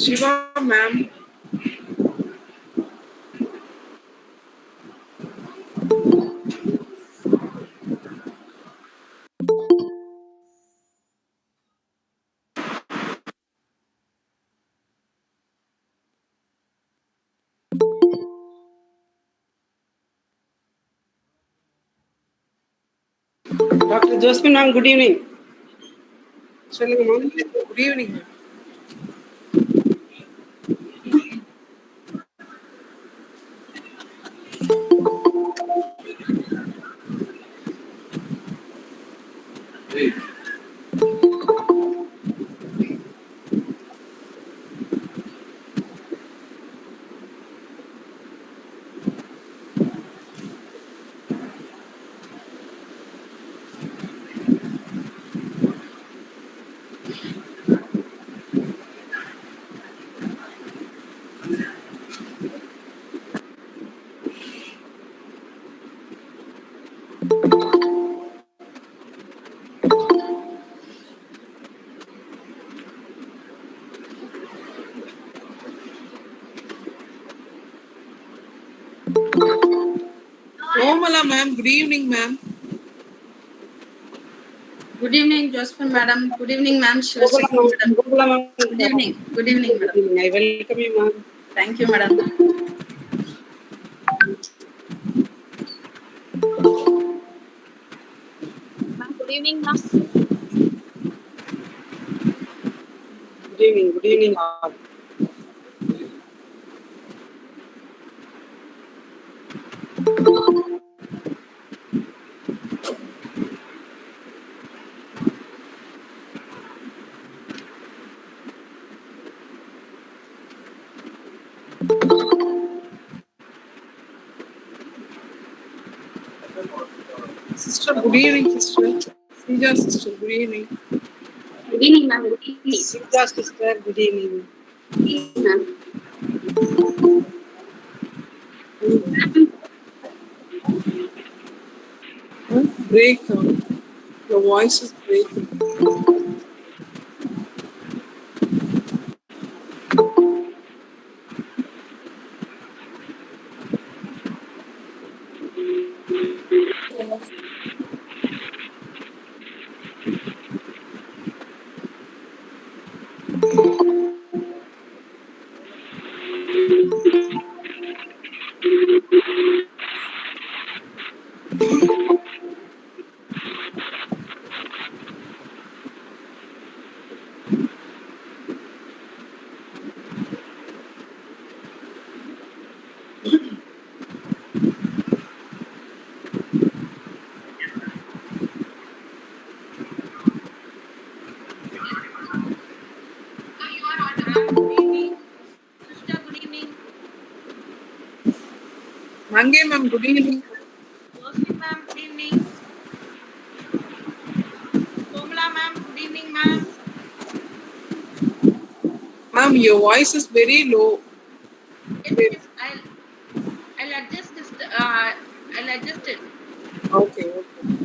Shiva, ma'am. Dr. Josephine, ma'am, good evening. சொல்லுங்க ma'am. Good evening. Omala, ma'am, good evening, ma'am. Good evening, Josephine madam. Good evening, ma'am. Good evening. Good evening, madam. I welcome you, ma'am. Thank you, madam. Ma'am, good evening, ma'am. Good evening, all. Sister, good evening, sister. Sija, sister, good evening. Good evening, ma'am. Good evening. Sija, sister, good evening. Good evening, ma'am. Break. Your voice is breaking. Sister, good evening. Mange, ma'am, good evening. Josephine, ma'am, good evening. Komala, ma'am, good evening, ma'am. Ma'am, your voice is very low. Yes, I'll adjust this. I'll adjust it. Okay, okay.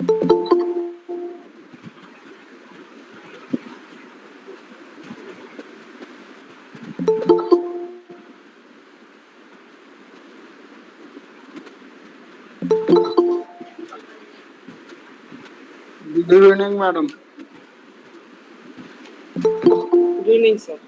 Good evening, madam. Good evening, sir.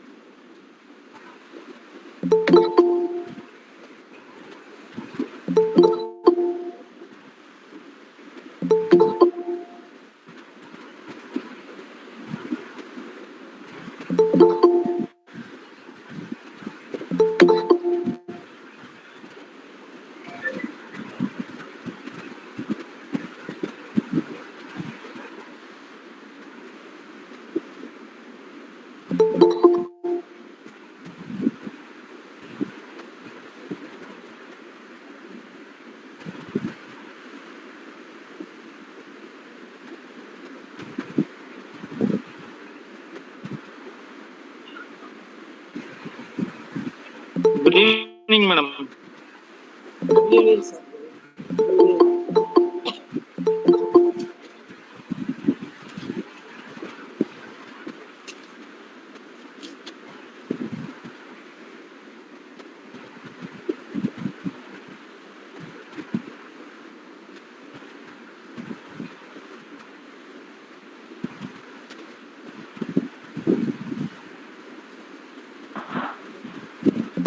Good evening, madam. Good evening, sir.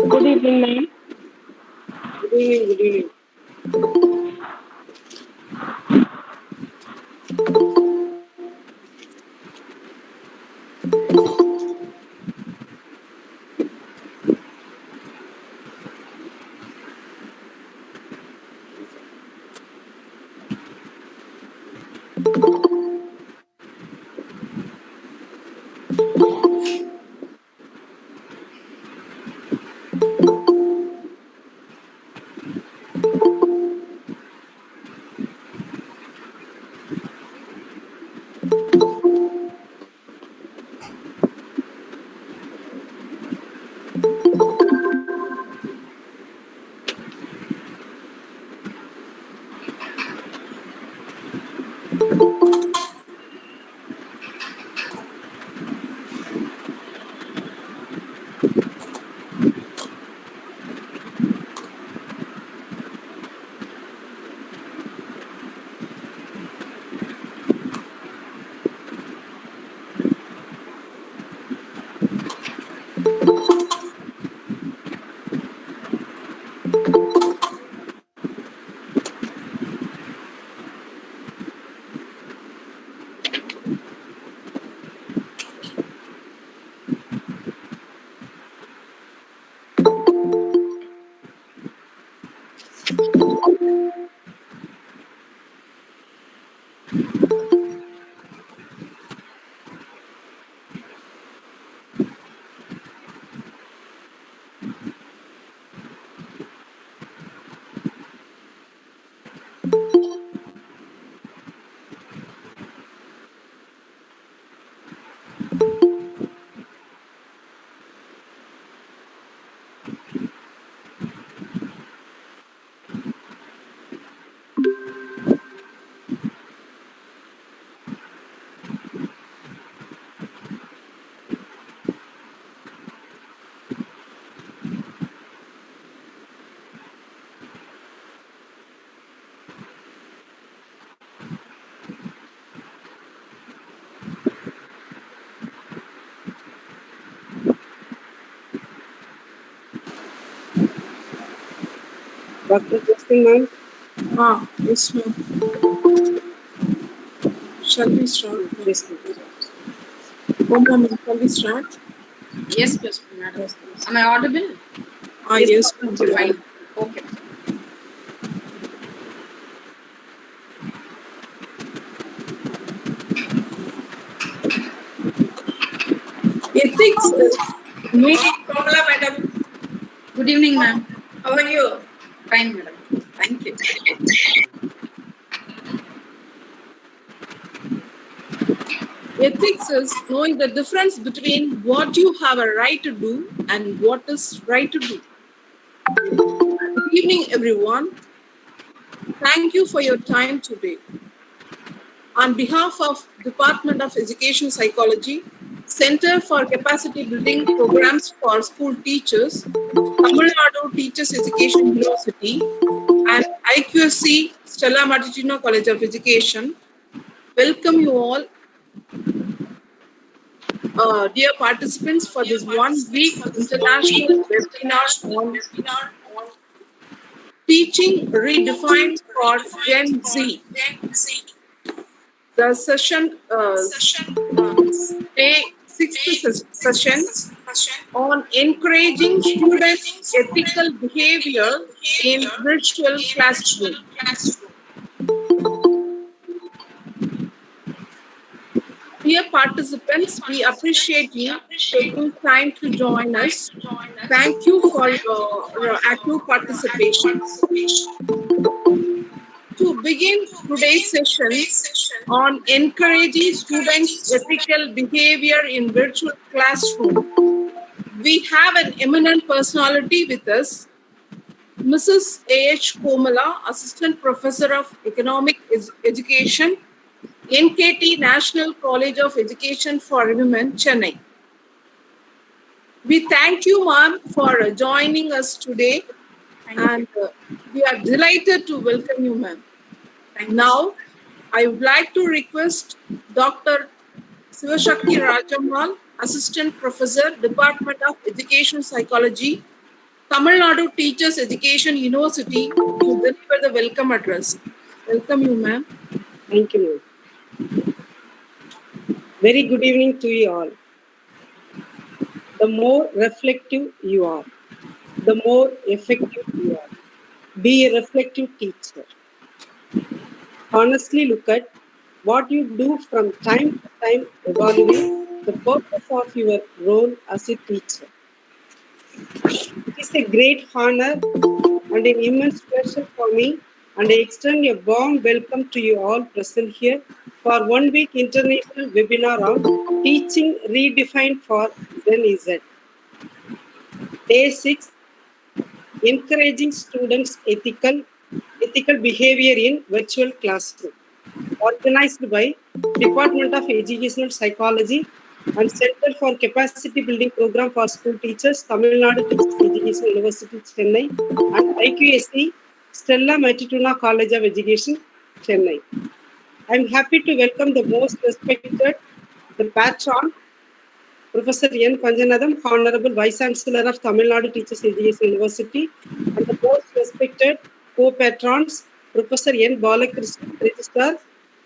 Good evening, ma'am. Good evening, good evening. Dr. Justin, ma'am. Yes, ma'am. Shall we start? Yes, ma'am. Oh, ma'am, shall we start? Yes, Josephine madam. Am I audible? Yes, ma'am. Fine. Okay. Ethics. Meeting, Kamala, madam. Good evening, ma'am. How are you? Fine, madam. Thank you. Ethics is knowing the difference between what you have a right to do and what is right to do. Good evening, everyone. Thank you for your time today. On behalf of Department of Education Psychology, Center for Capacity Building Programs for School Teachers, Tamil Nadu Teachers Education University, and IQSC Stella Martitino College of Education, welcome you all, dear participants, for this 1 week international webinar on Teaching Redefined for Gen Z. The session, day 6th session on encouraging students' ethical behavior in virtual classroom. Dear participants, we appreciate you taking time to join us. Thank you for your active participation. To begin today's session on encouraging students' ethical behavior in virtual classroom, we have an eminent personality with us, Mrs. A.H. Komala, Assistant Professor of Economic Education, NKT National College of Education for Women, Chennai. We thank you, ma'am, for joining us today, and we are delighted to welcome you, ma'am. Now, I would like to request Dr. Sivashakti Rajamal, Assistant Professor, Department of Education Psychology, Tamil Nadu Teachers Education University, to deliver the welcome address. Welcome you, ma'am. Thank you, ma'am. Very good evening to you all. The more reflective you are, the more effective you are. Be a reflective teacher. Honestly look at what you do from time to time, evaluate the purpose of your role as a teacher. It is a great honor and an immense pleasure for me, and I extend a warm welcome to you all present here for 1 week international webinar on Teaching Redefined for Gen Z. Day 6, Encouraging Students' Ethical Behavior in Virtual Classroom, organized by Department of Educational Psychology and Center for Capacity Building Program for School Teachers, Tamil Nadu Teachers Education University, Chennai, and IQSC Stella Martituna College of Education, Chennai. I am happy to welcome the most respected, the patron, Professor N. Panjanadam, Honorable Vice Chancellor of Tamil Nadu Teachers Education University, and the most respected co-patrons, Professor N. Balakrishnan, Registrar,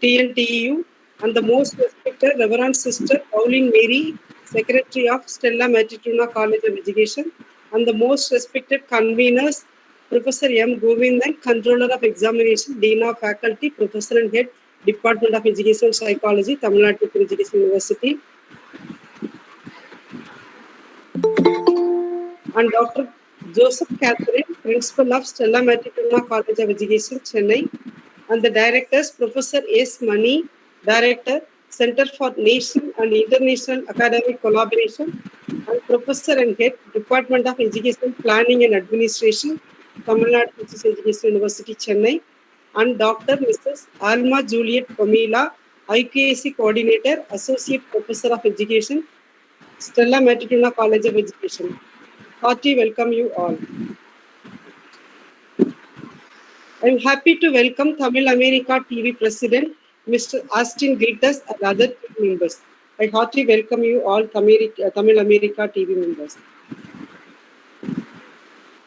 TNTEU, and the most respected Reverend Sister Pauline Mary, Secretary of Stella Martituna College of Education, and the most respected conveners, Professor M. Govindan, Controller of Examination, Dean of Faculty, Professor and Head, Department of Education Psychology, Tamil Nadu Teachers Education University, and Dr. Joseph Catherine, Principal of Stella Martituna College of Education, Chennai, and the directors, Professor S. Mani, Director, Center for National and International Academic Collaboration, and Professor and Head, Department of Education Planning and Administration, Tamil Nadu Teachers Education University, Chennai, and Dr. Mrs. Alma Juliet Pamela, IQAC Coordinator, Associate Professor of Education, Stella Martituna College of Education. Hearty welcome you all. I am happy to welcome Tamil America TV President, Mr. Austin Glitters, and other team members. I heartily welcome you all, Tamil America TV members.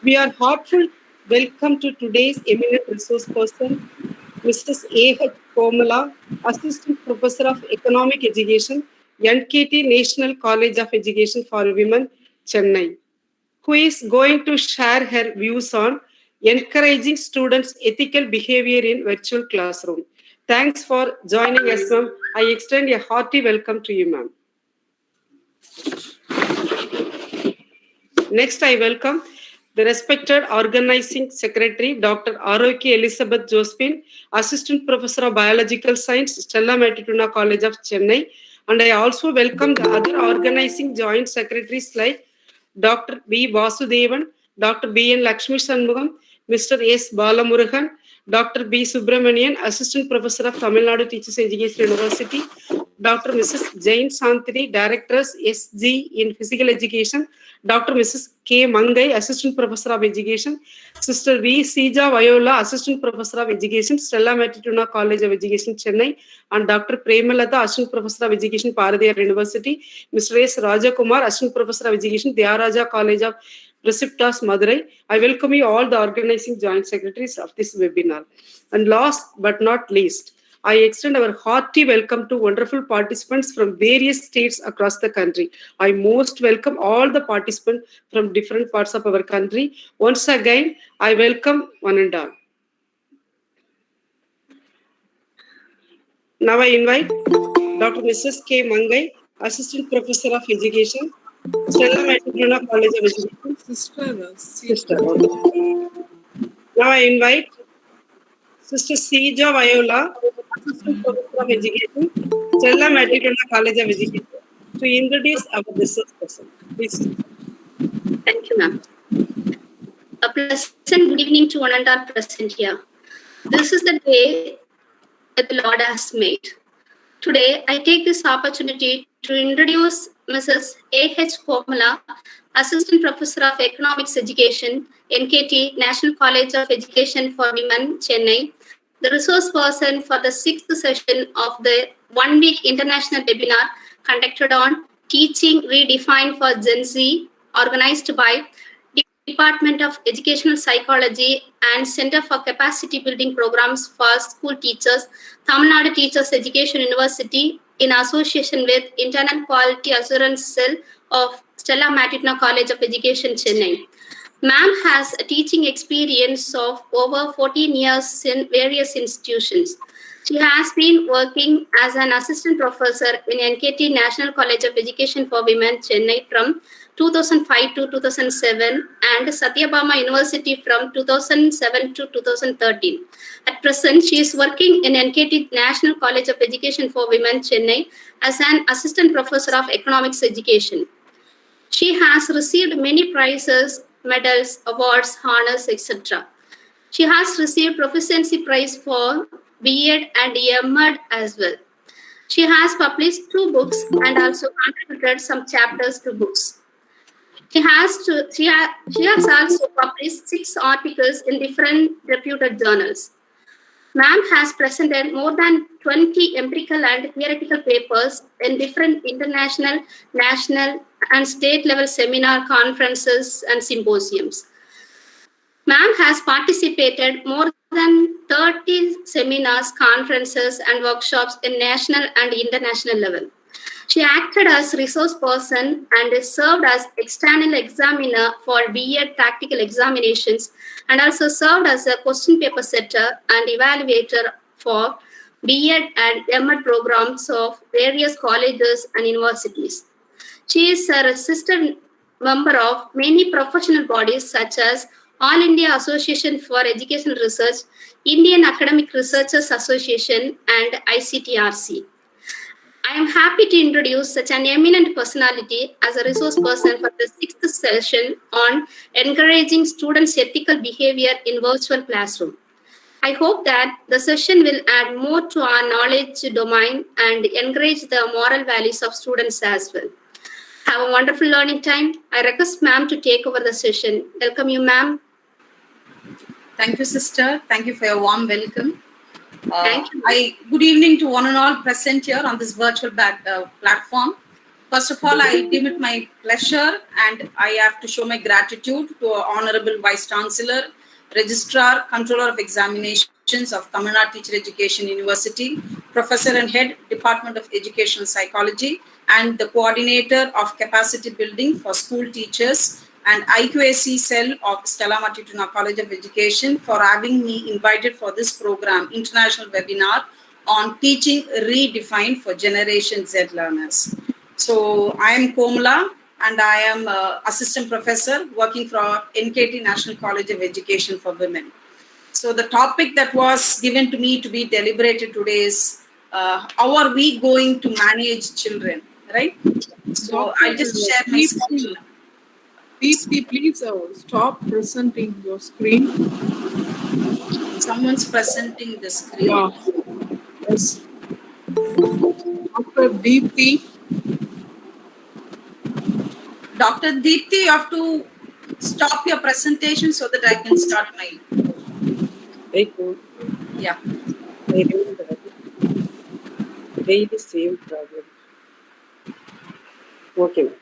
We are heartful welcome to today's eminent resource person, Mrs. A.H. Komala, Assistant Professor of Economic Education, NKT National College of Education for Women, Chennai, who is going to share her views on encouraging students' ethical behavior in virtual classroom. Thanks for joining us, ma'am. I extend a hearty welcome to you, ma'am. Next, I welcome the respected Organizing Secretary, Dr. Aroki Elizabeth Josephine, Assistant Professor of Biological Science, Stella Martituna College of Chennai. And I also welcome the other organizing joint secretaries like Dr. B. Vasudevan, Dr. B. N. Lakshmi Shanmugam, Mr. S. Balamurugan, Dr. B. Subramanian, Assistant Professor of Tamil Nadu Teachers Education University. Dr. Mrs. Jain Santini, Directress SG in Physical Education. Dr. Mrs. K. Mangai, Assistant Professor of Education. Sister V. Sija Viola, Assistant Professor of Education, Stella Matituna College of Education, Chennai. And Dr. Premalata, Assistant Professor of Education, Paradiyar University. Mr. S. Rajakumar, Assistant Professor of Education, Tyagaraja College of Preceptas, Madurai. I welcome you all the organizing joint secretaries of this webinar. And last but not least, I extend our hearty welcome to wonderful participants from various states across the country. I most welcome all the participants from different parts of our country. Once again, I welcome one and all. Now I invite Dr. Mrs. K. Mangai, Assistant Professor of Education, Stella Matituna College of Education. Sister. Now I invite Sister Sija Viola, Assistant Professor of Education, Stella Matituna College of Education, to introduce our research person. Please. Thank you, ma'am. A pleasant good evening to one and all present here. This is the day that the Lord has made. Today, I take this opportunity to introduce Mrs. A.H. Komala, Assistant Professor of Economics Education, NKT, National College of Education for Women, Chennai, the resource person for the 6th session of the one-week international webinar conducted on Teaching Redefined for Gen Z, organized by Department of Educational Psychology and Center for Capacity Building Programs for School Teachers, Tamil Nadu Teachers Education University, in association with Internal Quality Assurance Cell of Stella Matituna College of Education, Chennai. Ma'am has a teaching experience of over 14 years in various institutions. She has been working as an assistant professor in NKT National College of Education for Women, Chennai from 2005 to 2007 and Satyabama University from 2007 to 2013. At present, she is working in NKT National College of Education for Women, Chennai as an assistant professor of economics education. She has received many prizes, medals, awards, honors, etc. She has received proficiency prize for B.Ed and M.Ed as well. She has published 2 books and also contributed some chapters to books. She has also published 6 articles in different reputed journals. Ma'am has presented more than 20 empirical and theoretical papers in different international, national, and state level seminar conferences and symposiums. Ma'am has participated more than 30 seminars, conferences, and workshops in national and international level. She acted as resource person and served as external examiner for B.Ed practical examinations and also served as a question paper setter and evaluator for B.Ed and M.Ed programs of various colleges and universities. She is a registered member of many professional bodies such as All India Association for Educational Research, Indian Academic Researchers Association, and ICTRC. I am happy to introduce such an eminent personality as a resource person for the 6th session on encouraging students' ethical behavior in virtual classroom. I hope that the session will add more to our knowledge domain and encourage the moral values of students as well. Have a wonderful learning time. I request ma'am to take over the session. Welcome you, ma'am. Thank you, sister. Thank you for your warm welcome. Thank you. Good evening to one and all present here on this virtual platform. First of all, I deem it my pleasure and I have to show my gratitude to our Honorable Vice Chancellor, Registrar, Controller of Examinations of Tamil Nadu Teacher Education University, Professor and Head, Department of Educational Psychology, and the Coordinator of Capacity Building for School Teachers and IQAC Cell of Stella Matituna College of Education for having me invited for this program, International Webinar on Teaching Redefined for Generation Z Learners. So I am Komala and I am Assistant Professor working for NKT National College of Education for Women. So the topic that was given to me to be deliberated today is how are we going to manage children, right? So I'll just share my screen. Please stop presenting your screen. Someone's presenting the screen. Yeah. Yes. Dr. Deepthi. Dr. Deepthi, you have to stop your presentation so that I can start my. Wait, no. Yeah. I remember. Daily same problem. Okay, ma'am.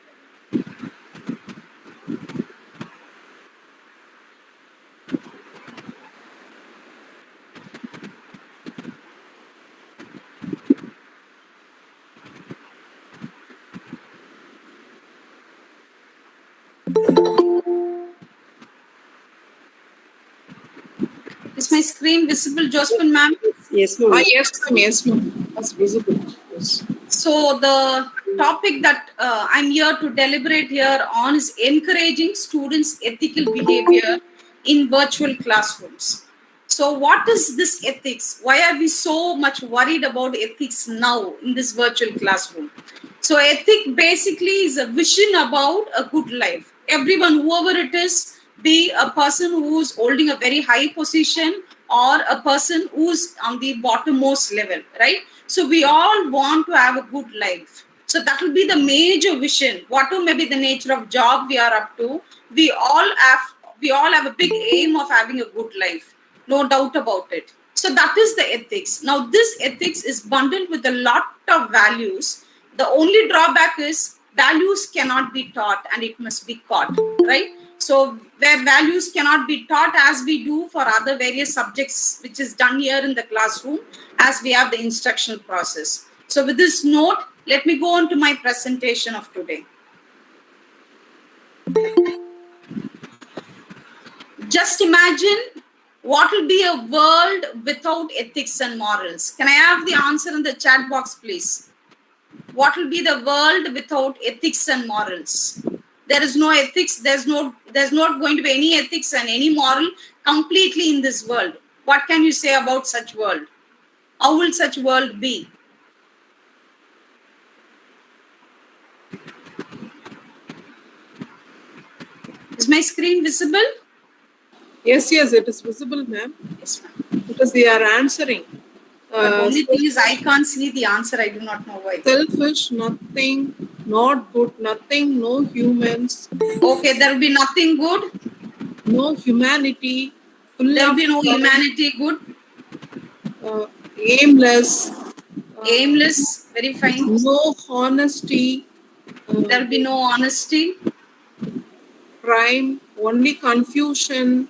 Is my screen visible, Josephine ma'am? Yes, ma'am. Yes, ma'am. Yes, ma'am. That's visible. Yes. So the topic that I'm here to deliberate here on is encouraging students' ethical behavior in virtual classrooms. So what is this ethics? Why are we so much worried about ethics now in this virtual classroom? So ethic basically is a vision about a good life. Everyone, whoever it is, be a person who's holding a very high position or a person who's on the bottommost level, right? So we all want to have a good life. So that will be the major vision. Whatever may be the nature of job we are up to, we all have a big aim of having a good life. No doubt about it. So that is the ethics. Now, this ethics is bundled with a lot of values. The only drawback is values cannot be taught and it must be caught, right? So where values cannot be taught as we do for other various subjects, which is done here in the classroom, as we have the instructional process. So with this note, let me go on to my presentation of today. Just imagine what will be a world without ethics and morals. Can I have the answer in the chat box, please? What will be the world without ethics and morals? There is no ethics. There's not going to be any ethics and any moral completely in this world. What can you say about such world? How will such world be? Is my screen visible? Yes, it is visible, ma'am. Yes, ma'am. Because they are answering. But only thing is, I can't see the answer. I do not know why. Selfish, nothing, not good, nothing, no humans. Okay, there will be nothing good. No humanity. There will be no humanity good. Aimless. Aimless, very fine. No honesty. There will be no honesty. Crime, only confusion.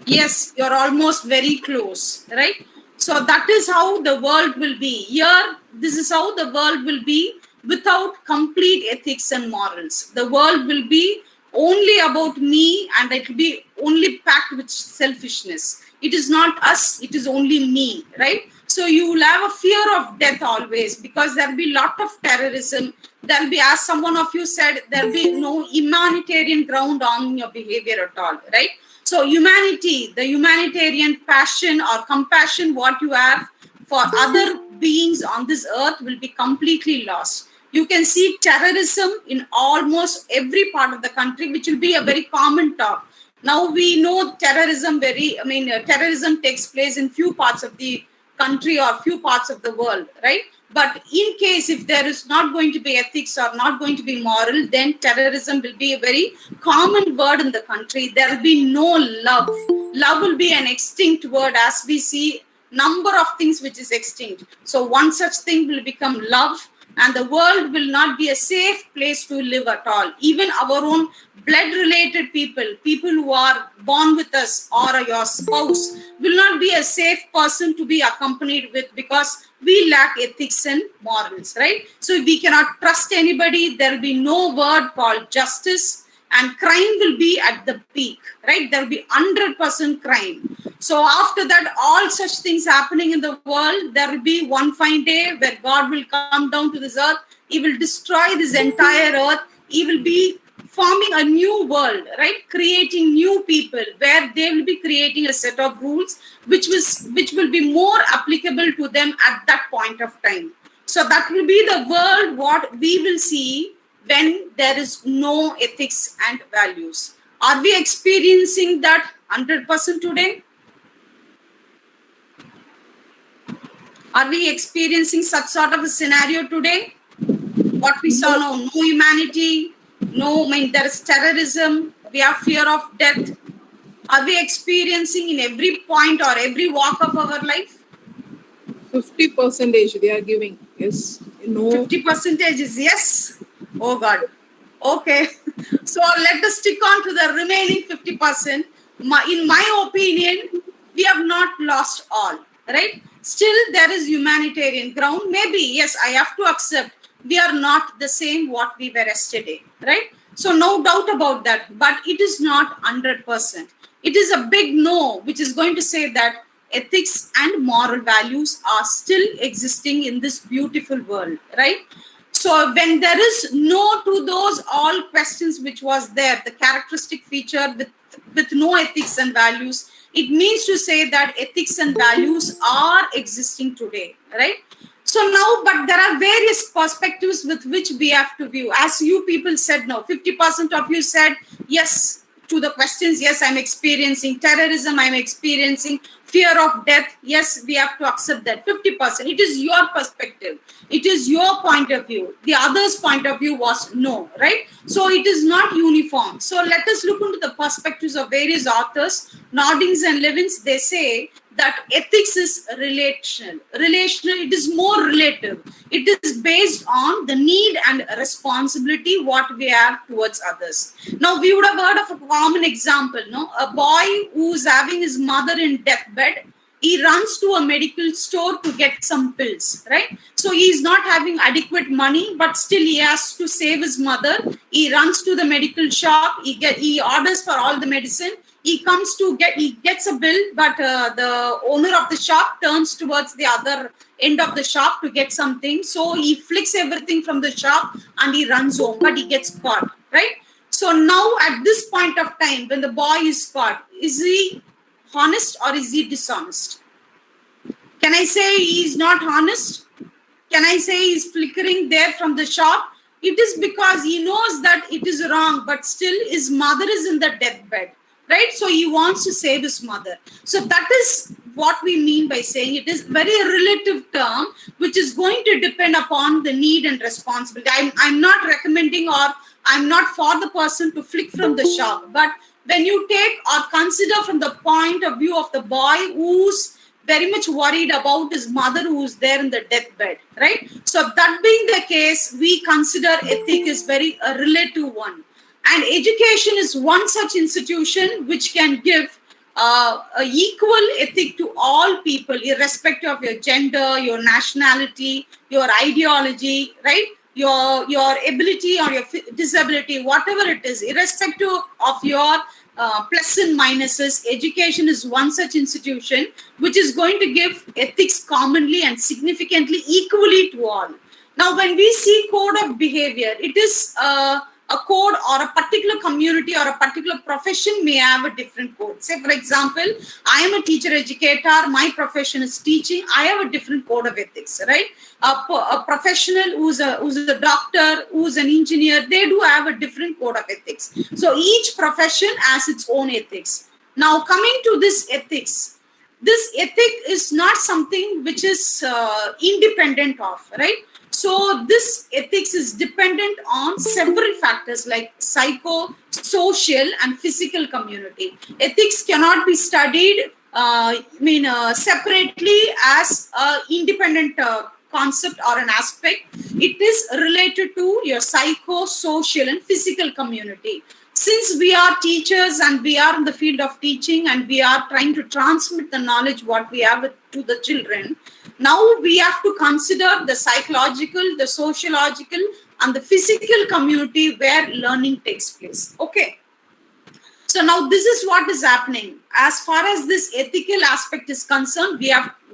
Yes, you're almost very close, right? So that is how the world will be. Here, this is how the world will be without complete ethics and morals. The world will be only about me and it will be only packed with selfishness. It is not us, it is only me, right? So you will have a fear of death always because there will be a lot of terrorism. There will be, as someone of you said, there will be no humanitarian ground on your behavior at all, right? So humanity, the humanitarian passion or compassion, what you have for other beings on this earth will be completely lost. You can see terrorism in almost every part of the country, which will be a very common talk. Now we know terrorism terrorism takes place in few parts of the country or few parts of the world, right? But in case if there is not going to be ethics or not going to be moral, then terrorism will be a very common word in the country. There will be no love. Love will be an extinct word as we see number of things which is extinct. So one such thing will become love and the world will not be a safe place to live at all. Even our own blood related people who are born with us or your spouse will not be a safe person to be accompanied with because we lack ethics and morals, right? So if we cannot trust anybody, there will be no word called justice and crime will be at the peak, right? There will be 100% crime. So after that, all such things happening in the world, there will be one fine day where God will come down to this earth. He will destroy this entire earth. He will be forming a new world, right? Creating new people where they will be creating a set of rules which will be more applicable to them at that point of time. So that will be the world what we will see when there is no ethics and values. Are we experiencing that 100% today? Are we experiencing such sort of a scenario today? What we saw now, no humanity, there is terrorism, we have fear of death. Are we experiencing in every point or every walk of our life? 50% they are giving. Yes. No. 50% is yes. Oh God. Okay. So let us stick on to the remaining 50%. In my opinion, we have not lost all, right? Still, there is humanitarian ground. Maybe, yes, I have to accept we are not the same what we were yesterday, right? So no doubt about that. But it is not 100%. It is a big no, which is going to say that ethics and moral values are still existing in this beautiful world, right? So when there is no to those all questions which was there, the characteristic feature with no ethics and values, it means to say that ethics and values are existing today, right? So now, but there are various perspectives with which we have to view. As you people said now, 50% of you said yes to the questions. Yes, I'm experiencing terrorism. I'm experiencing fear of death. Yes, we have to accept that 50%. It is your perspective. It is your point of view. The other's point of view was no, right? So it is not uniform. So let us look into the perspectives of various authors. Nordings and Levins, they say that ethics is relational. It is more relative. It is based on the need and responsibility what we have towards others. Now, we would have heard of a common example, no? A boy who's having his mother in deathbed, he runs to a medical store to get some pills, right? So he's not having adequate money, but still he has to save his mother. He runs to the medical shop. He orders for all the medicine. He gets a bill, but the owner of the shop turns towards the other end of the shop to get something. So he flicks everything from the shop and he runs home, but he gets caught, right? So now at this point of time, when the boy is caught, is he honest or is he dishonest? Can I say he's not honest? Can I say he's flickering there from the shop? It is because he knows that it is wrong, but still his mother is in the deathbed, right? So he wants to save his mother. So that is what we mean by saying it is very relative term, which is going to depend upon the need and responsibility. I'm not recommending or I'm not for the person to flick from the shop, but when you take or consider from the point of view of the boy who's very much worried about his mother who's there in the deathbed, right? So that being the case, we consider ethic is very a relative one. And education is one such institution which can give a equal ethic to all people, irrespective of your gender, your nationality, your ideology, right? Your ability or your disability, whatever it is, irrespective of your plus and minuses, education is one such institution which is going to give ethics commonly and significantly equally to all. Now, when we see code of behavior, it is a code or a particular community or a particular profession may have a different code. Say, for example, I am a teacher educator. My profession is teaching. I have a different code of ethics, right? A professional who's a doctor, who's an engineer, they do have a different code of ethics. So each profession has its own ethics. Now, coming to this ethics, this ethic is not something which is independent of, right? So this ethics is dependent on several factors like psycho, social, and physical community. Ethics cannot be studied separately as an independent concept or an aspect. It is related to your psycho, social, and physical community. Since we are teachers and we are in the field of teaching and we are trying to transmit the knowledge what we have to the children, now we have to consider the psychological, the sociological, and the physical community where learning takes place. Okay. So now this is what is happening. As far as this ethical aspect is concerned,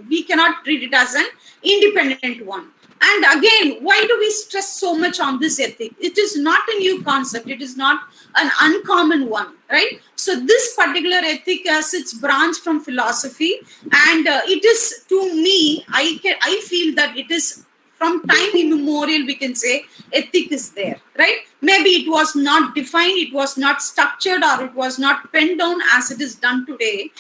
we cannot treat it as an independent one. And again, why do we stress so much on this ethic? It is not a new concept. It is not an uncommon one, right? So this particular ethic has its branch from philosophy, and it is, to me, I feel that it is from time immemorial, we can say ethic is there, right? Maybe it was not defined, it was not structured, or it was not penned down as it is done today,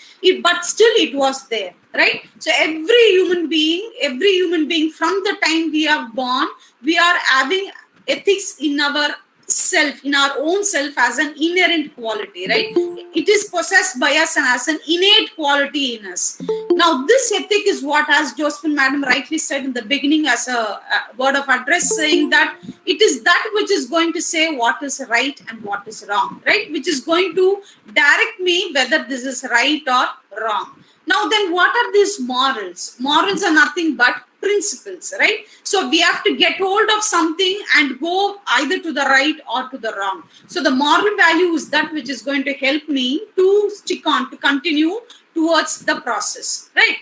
but still it was there, right? So every human being from the time we are born, we are having ethics in our self, in our own self, as an inherent quality, right? It is possessed by us and as an innate quality in us. Now this ethic is what, as Josephine madam rightly said in the beginning as a word of address, saying that it is that which is going to say what is right and what is wrong, right? Which is going to direct me whether this is right or wrong. Now then, what are these morals? Morals are nothing but principles, right? So we have to get hold of something and go either to the right or to the wrong. So the moral value is that which is going to help me to stick on, to continue towards the process, right?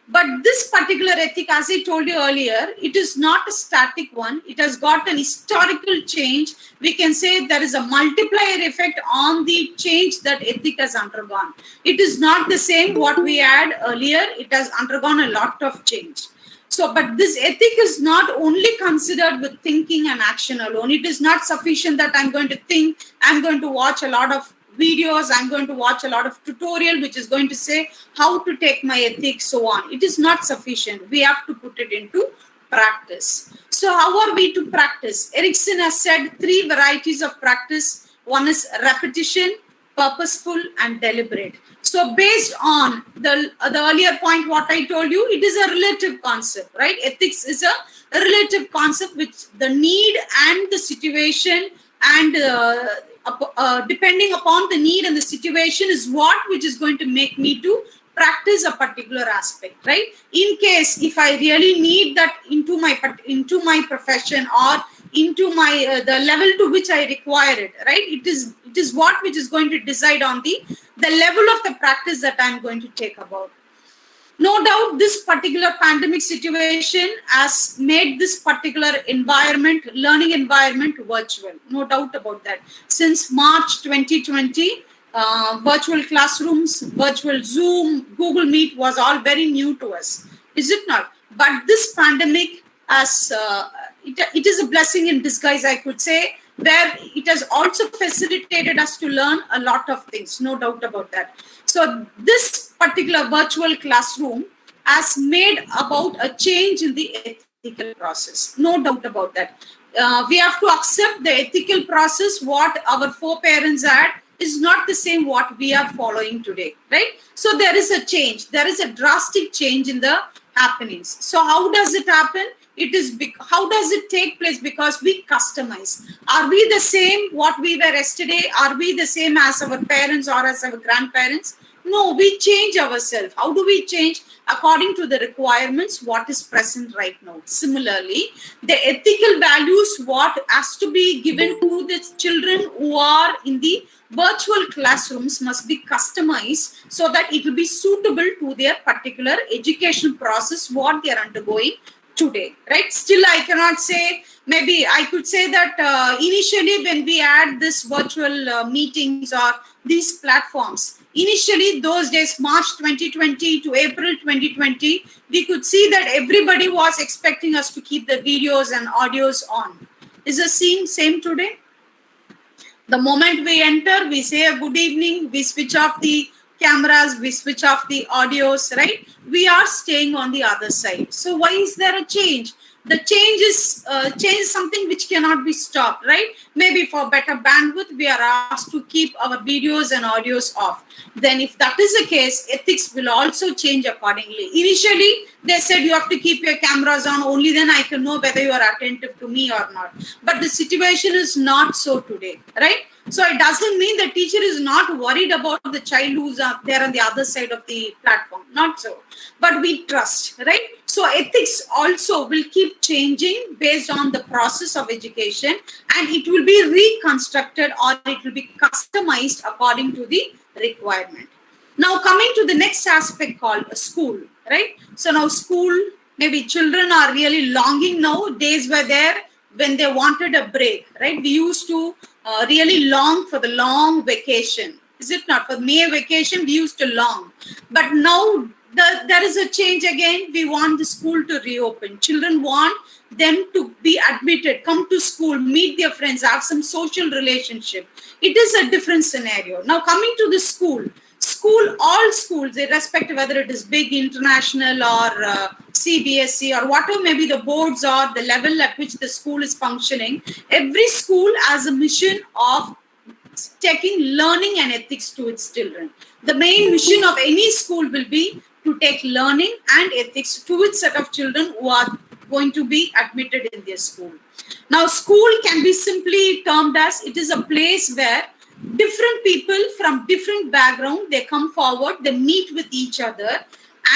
But this particular ethic, as I told you earlier, it is not a static one. It has got an historical change. We can say there is a multiplier effect on the change that ethic has undergone. It is not the same what we had earlier. It has undergone a lot of change. So, but this ethic is not only considered with thinking and action alone. It is not sufficient that I'm going to think, I'm going to watch a lot of videos, I'm going to watch a lot of tutorial which is going to say how to take my ethics, so on. It is not sufficient. We have to put it into practice. So how are we to practice? Erickson has said 3 varieties of practice. One is repetition, purposeful, and deliberate. So based on the earlier point what I told you, it is a relative concept, right? Ethics is a relative concept which the need and the situation and depending upon the need and the situation is what which is going to make me to practice a particular aspect, right? In case if I really need that into my profession or into my the level to which I require it, right? It is what which is going to decide on the level of the practice that I'm going to take about. No doubt this particular pandemic situation has made this particular environment, learning environment, virtual. No doubt about that. Since March 2020, virtual classrooms, virtual Zoom, Google Meet was all very new to us. Is it not? But this pandemic has, it is a blessing in disguise, I could say, where it has also facilitated us to learn a lot of things. No doubt about that. So this particular virtual classroom has made about a change in the ethical process. No doubt about that. We have to accept the ethical process. What our foreparents had is not the same what we are following today, right? So there is a change. There is a drastic change in the happenings. So how does it happen? It is how does it take place? Because we customize. Are we the same what we were yesterday? Are we the same as our parents or as our grandparents? No, we change ourselves. How do we change? According to the requirements, what is present right now. Similarly, the ethical values, what has to be given to the children who are in the virtual classrooms must be customized so that it will be suitable to their particular education process, what they are undergoing today, right? Still, I cannot say, maybe I could say that initially when we had this virtual meetings or these platforms, initially those days, March 2020 to April 2020, we could see that everybody was expecting us to keep the videos and audios on. Is the scene same today? The moment we enter, we say a good evening, we switch off the cameras, we switch off the audios, right? We are staying on the other side. So why is there a change? The change is something which cannot be stopped, right? Maybe for better bandwidth, we are asked to keep our videos and audios off. Then if that is the case, ethics will also change accordingly. Initially, they said you have to keep your cameras on, only then I can know whether you are attentive to me or not. But the situation is not so today, right? So it doesn't mean the teacher is not worried about the child who's up there on the other side of the platform. Not so. But we trust, right? So ethics also will keep changing based on the process of education, and it will be reconstructed or it will be customized according to the requirement. Now coming to the next aspect called school, right? So now school, maybe children are really longing now. Days were there when they wanted a break, right? We used to really long for the long vacation. Is it not? For May vacation, we used to long. But now there is a change again. We want the school to reopen. Children want them to be admitted, come to school, meet their friends, have some social relationship. It is a different scenario. Now coming to the school school, all schools, irrespective whether it is big international or CBSE or whatever maybe the boards or the level at which the school is functioning, every school has a mission of taking learning and ethics to its children. The main mission of any school will be to take learning and ethics to its set of children who are going to be admitted in their school. Now, school can be simply termed as it is a place where different people from different background, they come forward, they meet with each other,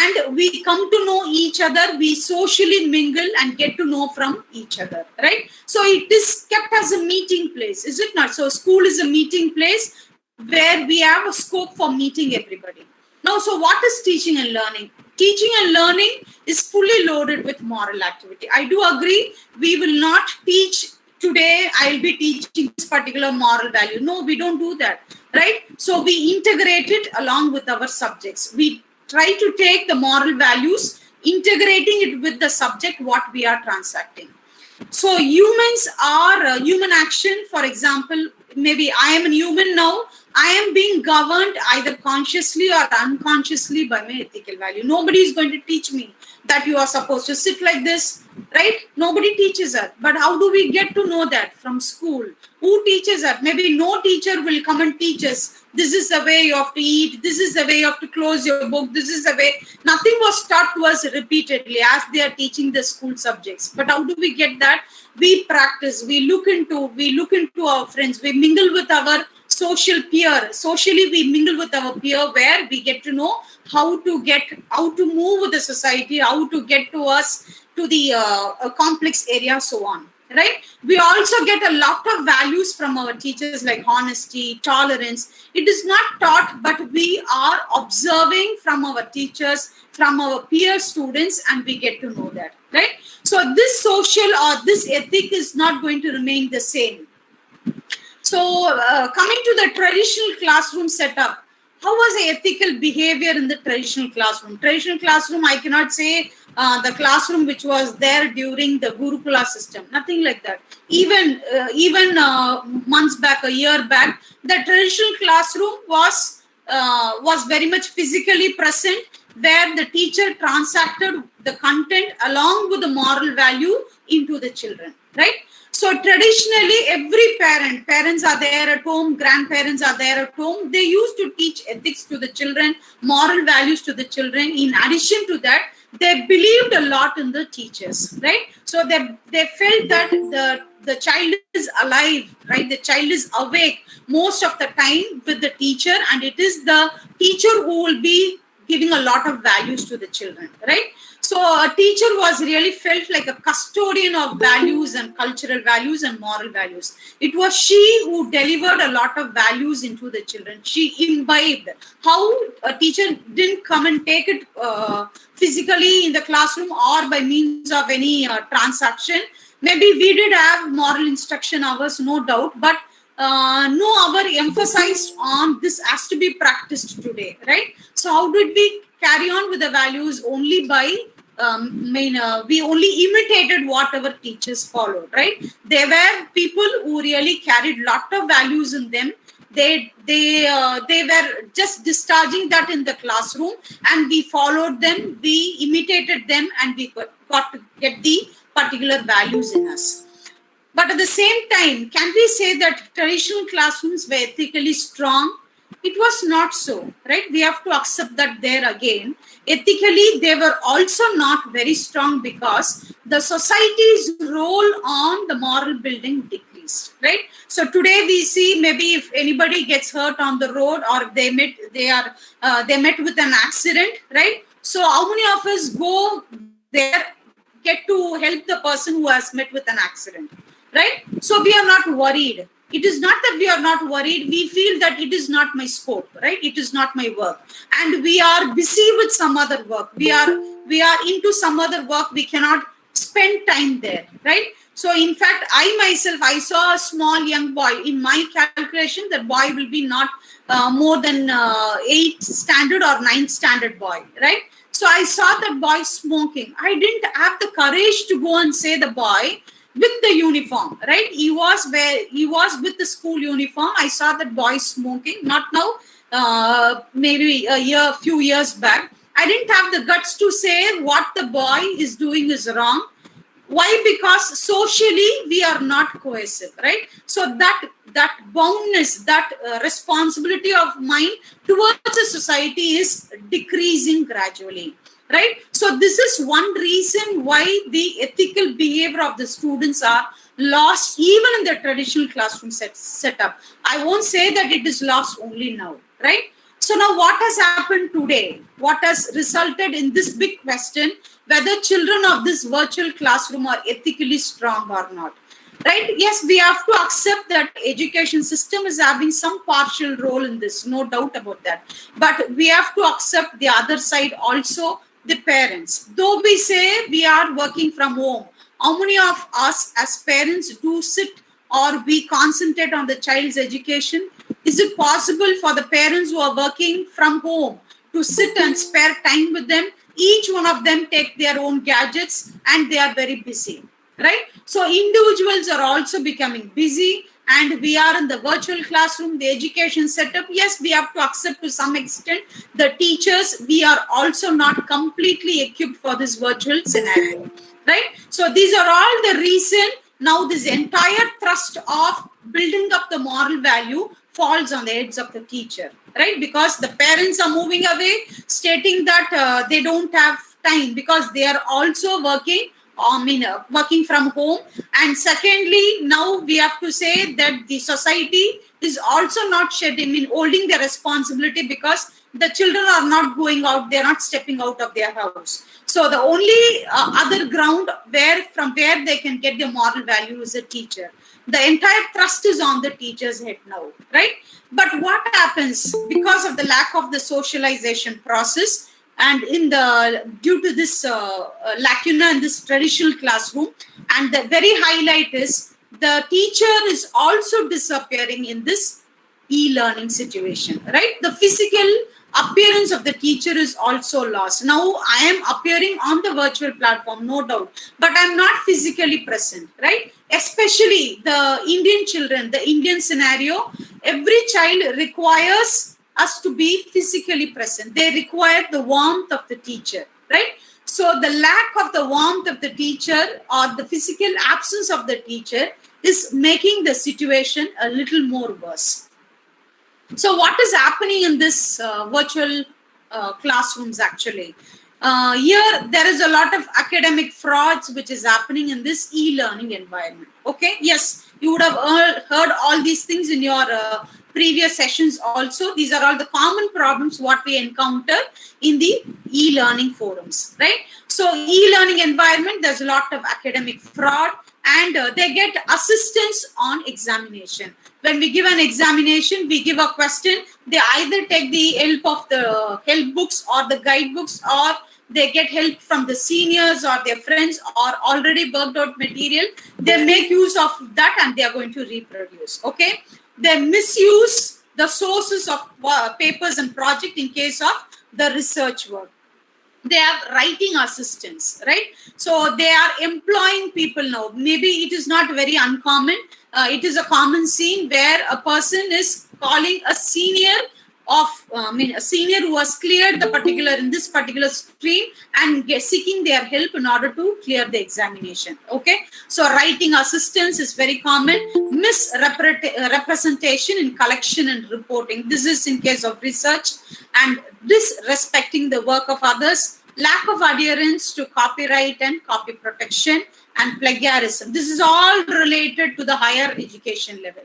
and we come to know each other, we socially mingle and get to know from each other, right? So it is kept as a meeting place, is it not? So school is a meeting place where we have a scope for meeting everybody. Now, so what is teaching and learning? Teaching and learning is fully loaded with moral activity. I do agree, we will not teach today, I'll be teaching this particular moral value. No, we don't do that, right? So we integrate it along with our subjects. We try to take the moral values, integrating it with the subject what we are transacting. So humans are human action. For example, maybe I am a human now. I am being governed either consciously or unconsciously by my ethical value. Nobody is going to teach me that you are supposed to sit like this, right? Nobody teaches us. But how do we get to know that? From school. Who teaches us? Maybe no teacher will come and teach us. This is the way you have to eat. This is the way you have to close your book. This is the way. Nothing was taught to us repeatedly as they are teaching the school subjects. But how do we get that? We practice. We look into our friends. We mingle with our social peer. Socially, we mingle with our peer where we get to know how to move with the society, how to get to us to the complex area, so on. Right? We also get a lot of values from our teachers like honesty, tolerance. It is not taught, but we are observing from our teachers, from our peer students, and we get to know that. Right? So this social or this ethic is not going to remain the same. So coming to the traditional classroom setup, how was the ethical behavior in the traditional classroom? Traditional classroom, I cannot say the classroom which was there during the Gurukula system. Nothing like that. Even months back, a year back, the traditional classroom was very much physically present, where the teacher transacted the content along with the moral value into the children. Right? So traditionally, every parents are there at home, grandparents are there at home. They used to teach ethics to the children, moral values to the children. In addition to that, they believed a lot in the teachers, right? So they felt that the child is alive, right? The child is awake most of the time with the teacher, and it is the teacher who will be giving a lot of values to the children, right? So a teacher was really felt like a custodian of values and cultural values and moral values. It was she who delivered a lot of values into the children. She imbibed. How a teacher didn't come and take it physically in the classroom or by means of any transaction. Maybe we did have moral instruction hours, no doubt, but no hour emphasized on this has to be practiced today, right? So how did we carry on with the values? Only by we only imitated what our teachers followed, right? There were people who really carried lot of values in them. They were just discharging that in the classroom, and we followed them, we imitated them, and we got to get the particular values in us. But at the same time, can we say that traditional classrooms were ethically strong? It was not so, right? We have to accept that there again. Ethically, they were also not very strong because the society's role on the moral building decreased, right? So today we see maybe if anybody gets hurt on the road or they met with an accident, right? So how many of us go there, get to help the person who has met with an accident, right? So we are not worried. It is not that we are not worried. We feel that it is not my scope, right? It is not my work. And we are busy with some other work. We are into some other work. We cannot spend time there, right? So in fact, I saw a small young boy. In my calculation, that boy will be not more than 8th standard or 9th standard boy, right? So I saw that boy smoking. I didn't have the courage to go and say the boy, with the uniform, right? He was with the school uniform. I saw that boy smoking. Not now. maybe few years back, I didn't have the guts to say what the boy is doing is wrong. Why? Because socially we are not cohesive, right? So that boundness, that responsibility of mine towards a society is decreasing gradually, right? So this is one reason why the ethical behavior of the students are lost even in the traditional classroom setup. I won't say that it is lost only now, right? So now what has happened today? What has resulted in this big question, whether children of this virtual classroom are ethically strong or not? Right? Yes, we have to accept that education system is having some partial role in this, no doubt about that. But we have to accept the other side also, the parents. Though we say we are working from home, how many of us as parents do sit or we concentrate on the child's education? Is it possible for the parents who are working from home to sit and spare time with them? Each one of them take their own gadgets and they are very busy, right? So individuals are also becoming busy, and we are in the virtual classroom, the education setup. Yes, we have to accept to some extent the teachers, we are also not completely equipped for this virtual scenario, right? So these are all the reason now this entire thrust of building up the moral value falls on the heads of the teacher, right? Because the parents are moving away, stating that they don't have time because they are also working, working from home. And secondly, now we have to say that the society is also not holding their responsibility, because the children are not going out, they're not stepping out of their house. So the only other ground from where they can get their moral value is a teacher. The entire thrust is on the teacher's head now, right? But what happens because of the lack of the socialization process, and due to this lacuna in this traditional classroom, and the very highlight is the teacher is also disappearing in this e-learning situation, right? The physical appearance of the teacher is also lost. Now I am appearing on the virtual platform, no doubt, but I'm not physically present, right? Especially the Indian children, the Indian scenario, every child requires us to be physically present. They require the warmth of the teacher, right? So the lack of the warmth of the teacher, or the physical absence of the teacher, is making the situation a little more worse. So what is happening in this virtual classrooms actually? Here there is a lot of academic frauds which is happening in this e-learning environment. Okay, yes, you would have heard all these things in your previous sessions also. These are all the common problems what we encounter in the e-learning forums, right? So e-learning environment, there's a lot of academic fraud, and they get assistance on examination. When we give an examination, we give a question, they either take the help of the help books or the guidebooks, or they get help from the seniors or their friends or already worked out material. They make use of that and they are going to reproduce. Okay, they misuse the sources of papers and project in case of the research work. They have writing assistants, right? So they are employing people now. Maybe it is not very uncommon. It is a common scene where a person is calling a senior a senior who has cleared in this particular stream, and seeking their help in order to clear the examination. Okay, so writing assistance is very common. Misrepresentation in collection and reporting, this is in case of research, and disrespecting the work of others. Lack of adherence to copyright and copy protection, and plagiarism. This is all related to the higher education level.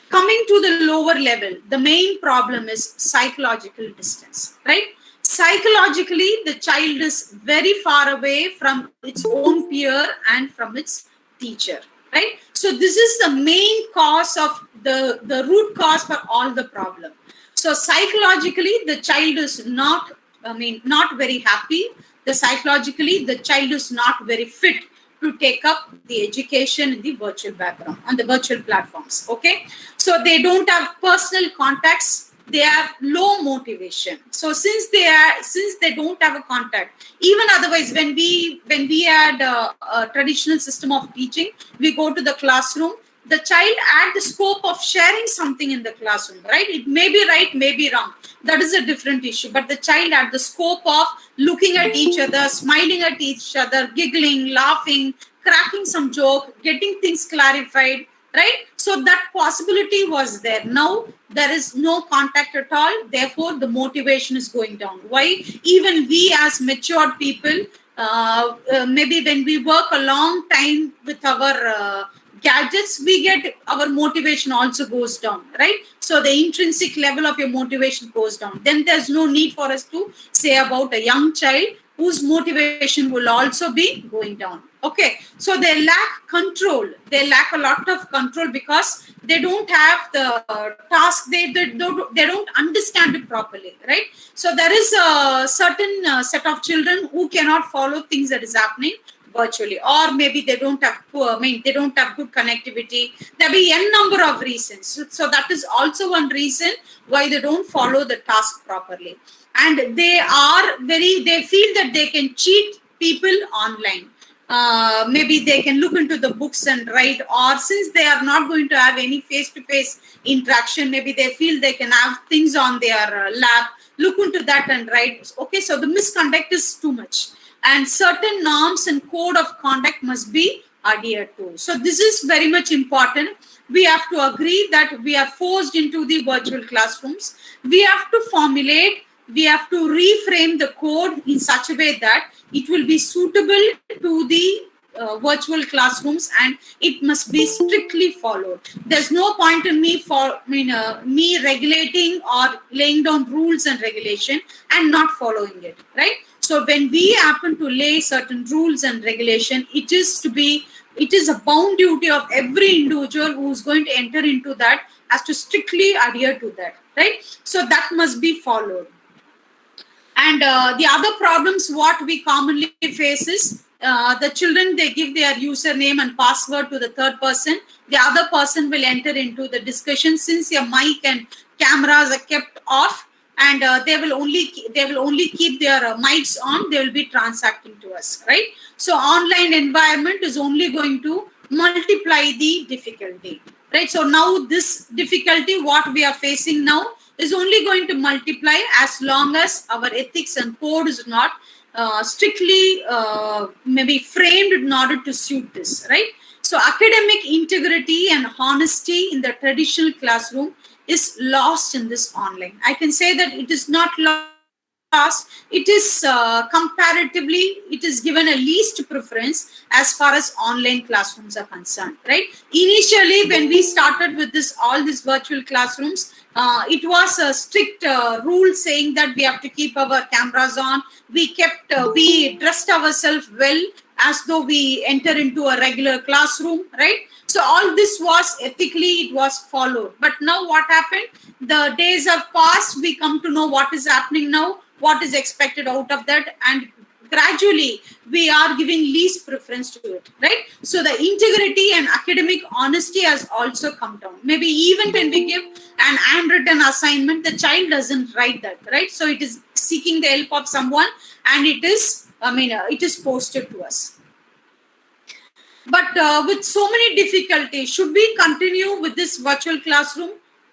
Coming to the lower level, the main problem is psychological distance, right? Psychologically, the child is very far away from its own peer and from its teacher, right? So this is the main cause of the root cause for all the problem. So psychologically, the child is not very happy. Psychologically, the child is not very fit to take up the education in the virtual background, on the virtual platforms. Okay, so they don't have personal contacts, they have low motivation. So since they don't have a contact, even otherwise, when we had a traditional system of teaching, we go to the classroom, the child at the scope of sharing something in the classroom, right? It may be right, may be wrong. That is a different issue. But the child at the scope of looking at each other, smiling at each other, giggling, laughing, cracking some joke, getting things clarified, right? So that possibility was there. Now there is no contact at all. Therefore, the motivation is going down. Why? Even we as matured people, maybe when we work a long time with our gadgets, we get our motivation also goes down, right? So the intrinsic level of your motivation goes down. Then there's no need for us to say about a young child whose motivation will also be going down. Okay, so they lack control. They lack a lot of control because they don't have the task. They don't understand it properly, right? So there is a certain set of children who cannot follow things that is happening virtually, or maybe they don't have they don't have good connectivity. There be n number of reasons. So that is also one reason why they don't follow the task properly, and they feel that they can cheat people online. Maybe they can look into the books and write, or since they are not going to have any face-to-face interaction, maybe they feel they can have things on their lap, look into that and write. Okay, so the misconduct is too much, and certain norms and code of conduct must be adhered to. So this is very much important. We have to agree that we are forced into the virtual classrooms. We have to formulate, we have to reframe the code in such a way that it will be suitable to the virtual classrooms, and it must be strictly followed. There's no point in me regulating or laying down rules and regulation and not following it, right? So when we happen to lay certain rules and regulation, it is a bound duty of every individual who's going to enter into that has to strictly adhere to that, right? So that must be followed. And the other problems what we commonly face is the children, they give their username and password to the third person. The other person will enter into the discussion. Since your mic and cameras are kept off, and they will only keep their mics on, they will be transacting to us, right? So online environment is only going to multiply the difficulty, right? So now this difficulty what we are facing now is only going to multiply as long as our ethics and code is not strictly maybe framed in order to suit this, right? So academic integrity and honesty in the traditional classroom is lost in this online. I can say that it is not lost. It is comparatively, it is given a least preference as far as online classrooms are concerned, right? Initially, when we started with all these virtual classrooms, it was a strict rule saying that we have to keep our cameras on. We dressed ourselves well as though we enter into a regular classroom, right? So all this was ethically, it was followed. But now what happened? The days have passed. We come to know what is happening now, what is expected out of that, and gradually we are giving least preference to it, right? So the integrity and academic honesty has also come down. Maybe even when we give an handwritten assignment, the child doesn't write that, right? So it is seeking the help of someone, and it is posted to us. But with so many difficulties, should we continue with this virtual classroom?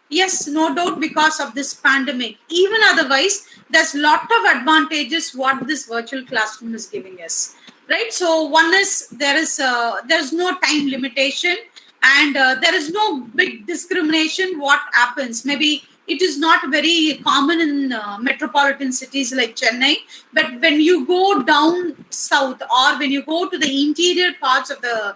Yes, no doubt, because of this pandemic. Even otherwise, there's a lot of advantages what this virtual classroom is giving us, right? So one is there's no time limitation, and there is no big discrimination. What happens? Maybe it is not very common in metropolitan cities like Chennai, but when you go down south, or when you go to the interior parts of the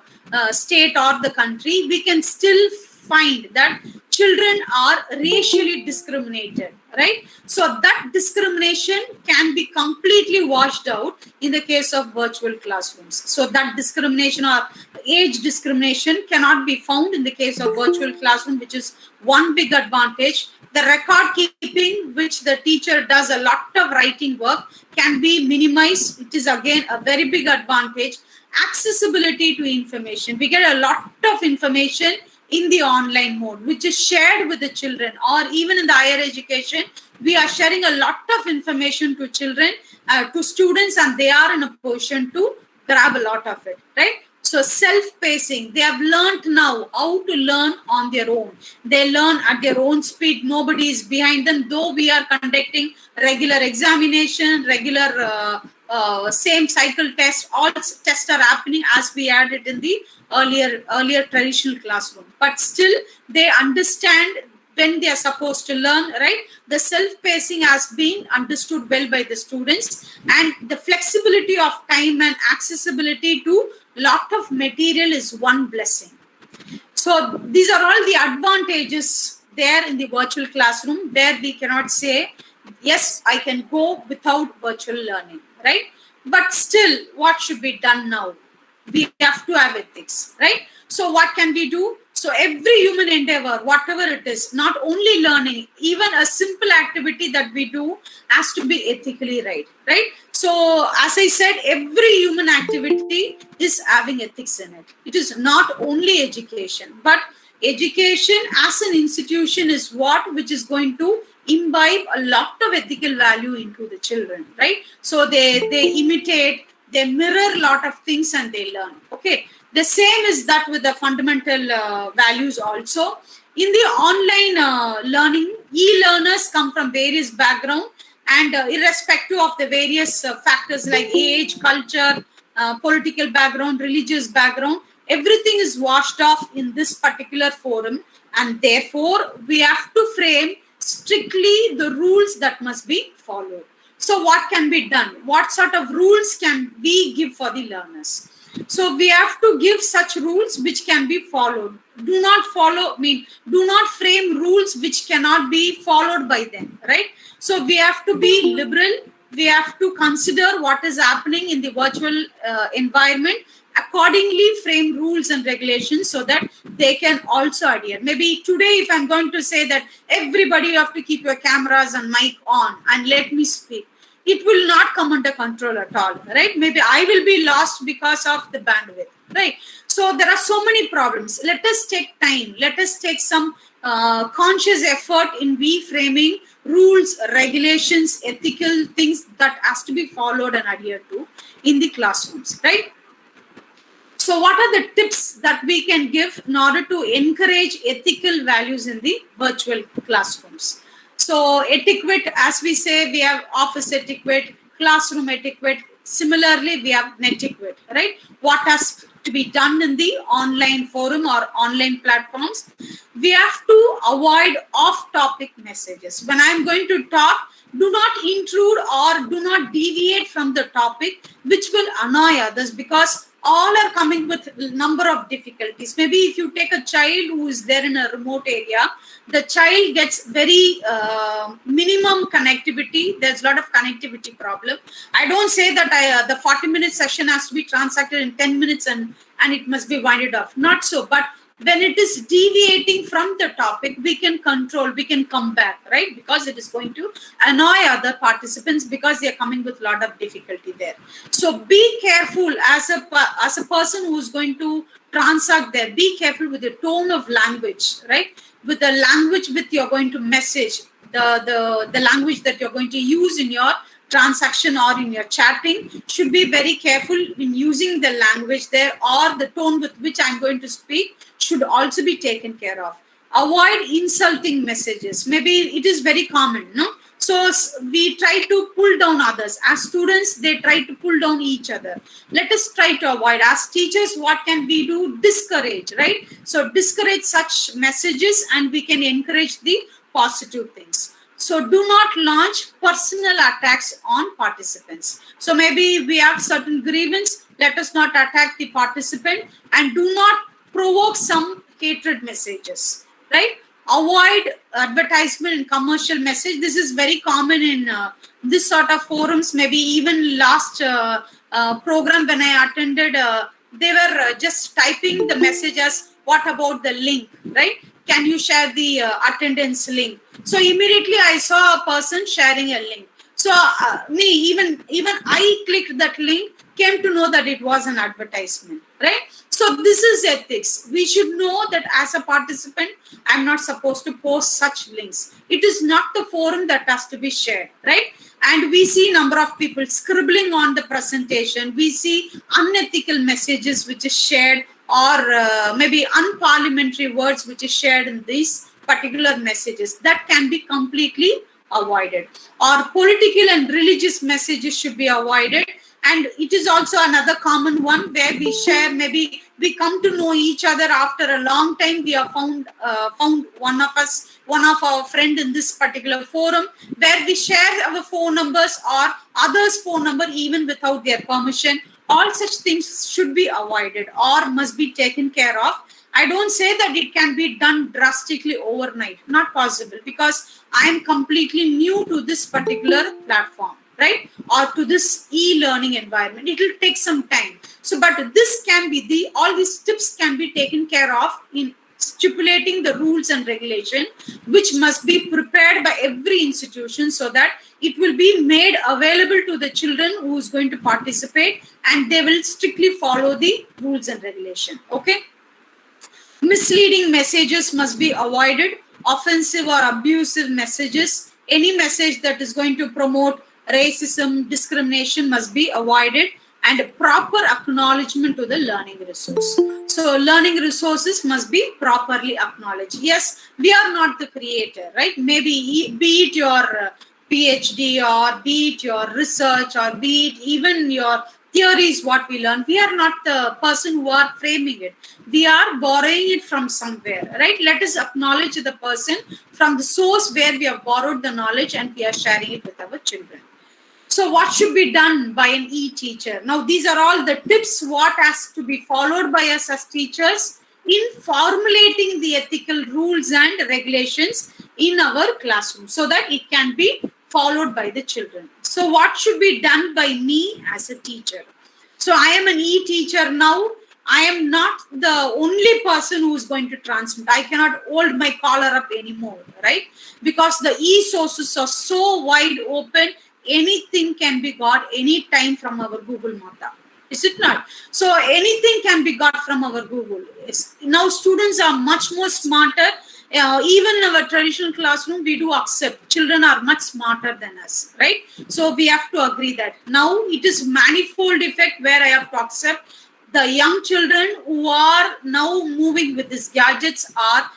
state or the country, we can still find that children are racially discriminated, right? So that discrimination can be completely washed out in the case of virtual classrooms. So that discrimination or age discrimination cannot be found in the case of virtual classroom, which is one big advantage. The record keeping, which the teacher does a lot of writing work, can be minimized. It is again a very big advantage. Accessibility to information. We get a lot of information in the online mode, which is shared with the children, or even in the higher education, we are sharing a lot of information to children, to students, and they are in a position to grab a lot of it, right? So So self-pacing, they have learned now how to learn on their own. They learn at their own speed. Nobody is behind them, though we are conducting regular examination, regular same cycle test. All tests are happening as we had it in the earlier traditional classroom. But still, they understand when they are supposed to learn, right? The self-pacing has been understood well by the students, and the flexibility of time and accessibility to lot of material is one blessing. So these are all the advantages there in the virtual classroom, where we cannot say, yes, I can go without virtual learning, right? But still, what should be done now? We have to have ethics, right? So what can we do? So every human endeavor, whatever it is, not only learning, even a simple activity that we do has to be ethically right, right? So as I said, every human activity is having ethics in it. It is not only education, but education as an institution is which is going to imbibe a lot of ethical value into the children, right? So they imitate, they mirror a lot of things and they learn. Okay, the same is that with the fundamental values also. In the online learning, e-learners come from various backgrounds, and irrespective of the various factors like age, culture, political background, religious background, everything is washed off in this particular forum, and therefore we have to frame strictly the rules that must be followed. So what can be done? What sort of rules can we give for the learners? So we have to give such rules which can be followed. Do not frame rules which cannot be followed by them, right? So we have to be liberal. We have to consider what is happening in the virtual environment, accordingly frame rules and regulations so that they can also adhere. Maybe today, if I'm going to say that everybody, you have to keep your cameras and mic on and let me speak, it will not come under control at all, right? Maybe I will be lost because of the bandwidth, right? So there are so many problems. Let us take time. Let us take some conscious effort in reframing rules, regulations, ethical things that has to be followed and adhered to in the classrooms, right? So what are the tips that we can give in order to encourage ethical values in the virtual classrooms? So etiquette, as we say, we have office etiquette, classroom etiquette. Similarly, we have netiquette, right? What has to be done in the online forum or online platforms? We have to avoid off-topic messages. When I'm going to talk, do not intrude or do not deviate from the topic, which will annoy others, because all are coming with a number of difficulties. Maybe if you take a child who is there in a remote area, the child gets very minimum connectivity. There's a lot of connectivity problem. I don't say that the 40-minute session has to be transacted in 10 minutes and it must be winded off. Not so, but when it is deviating from the topic, we can control, we can come back, right? Because it is going to annoy other participants because they are coming with a lot of difficulty there. So be careful as a person who is going to transact there. Be careful with the tone of language, right? With the language with you're going to message, the language that you're going to use in your transaction or in your chatting, should be very careful in using the language there, or the tone with which I'm going to speak should also be taken care of. Avoid insulting messages. Maybe it is very common, no? So we try to pull down others. As students, they try to pull down each other. Let us try to avoid. As teachers, what can we do? Discourage, right? So discourage such messages and we can encourage the positive things. So do not launch personal attacks on participants. So maybe we have certain grievance. Let us not attack the participant, and do not provoke some hatred messages, right? Avoid advertisement and commercial message. This is very common in this sort of forums. Maybe even last program when I attended, they were just typing the message as, what about the link, right? Can you share the attendance link? So immediately I saw a person sharing a link. So even I clicked that link, came to know that it was an advertisement, right? So this is ethics. We should know that as a participant, I'm not supposed to post such links. It is not the forum that has to be shared, right? And we see number of people scribbling on the presentation. We see unethical messages which is shared, or maybe unparliamentary words which is shared in these particular messages. That can be completely avoided. Or political and religious messages should be avoided. And it is also another common one where we share, maybe we come to know each other after a long time. We have found one of our friend in this particular forum, where we share our phone numbers or others' phone number even without their permission. All such things should be avoided or must be taken care of. I don't say that it can be done drastically overnight. Not possible, because I am completely new to this particular platform, right? Or to this e-learning environment. It will take some time. So, but this can be all these tips can be taken care of in stipulating the rules and regulation, which must be prepared by every institution, so that it will be made available to the children who is going to participate, and they will strictly follow the rules and regulation. Okay. Misleading messages must be avoided. Offensive or abusive messages, any message that is going to promote racism, discrimination must be avoided, and proper acknowledgement to the learning resource. So learning resources must be properly acknowledged. Yes, we are not the creator, right? Maybe be it your PhD, or be it your research, or be it even your theories, what we learn. We are not the person who are framing it. We are borrowing it from somewhere, right? Let us acknowledge the person from the source where we have borrowed the knowledge, and we are sharing it with our children. So what should be done by an e-teacher? Now, these are all the tips what has to be followed by us as teachers in formulating the ethical rules and regulations in our classroom, so that it can be followed by the children. So what should be done by me as a teacher? So I am an e-teacher now. I am not the only person who is going to transmit. I cannot hold my collar up anymore, right? Because the e-sources are so wide open. Anything can be got anytime from our Google Mata. Is it not? So anything can be got from our Google. Now students are much more smarter. Even in our traditional classroom, we do accept children are much smarter than us, right? So we have to agree that. Now it is manifold effect where I have to accept the young children who are now moving with these gadgets are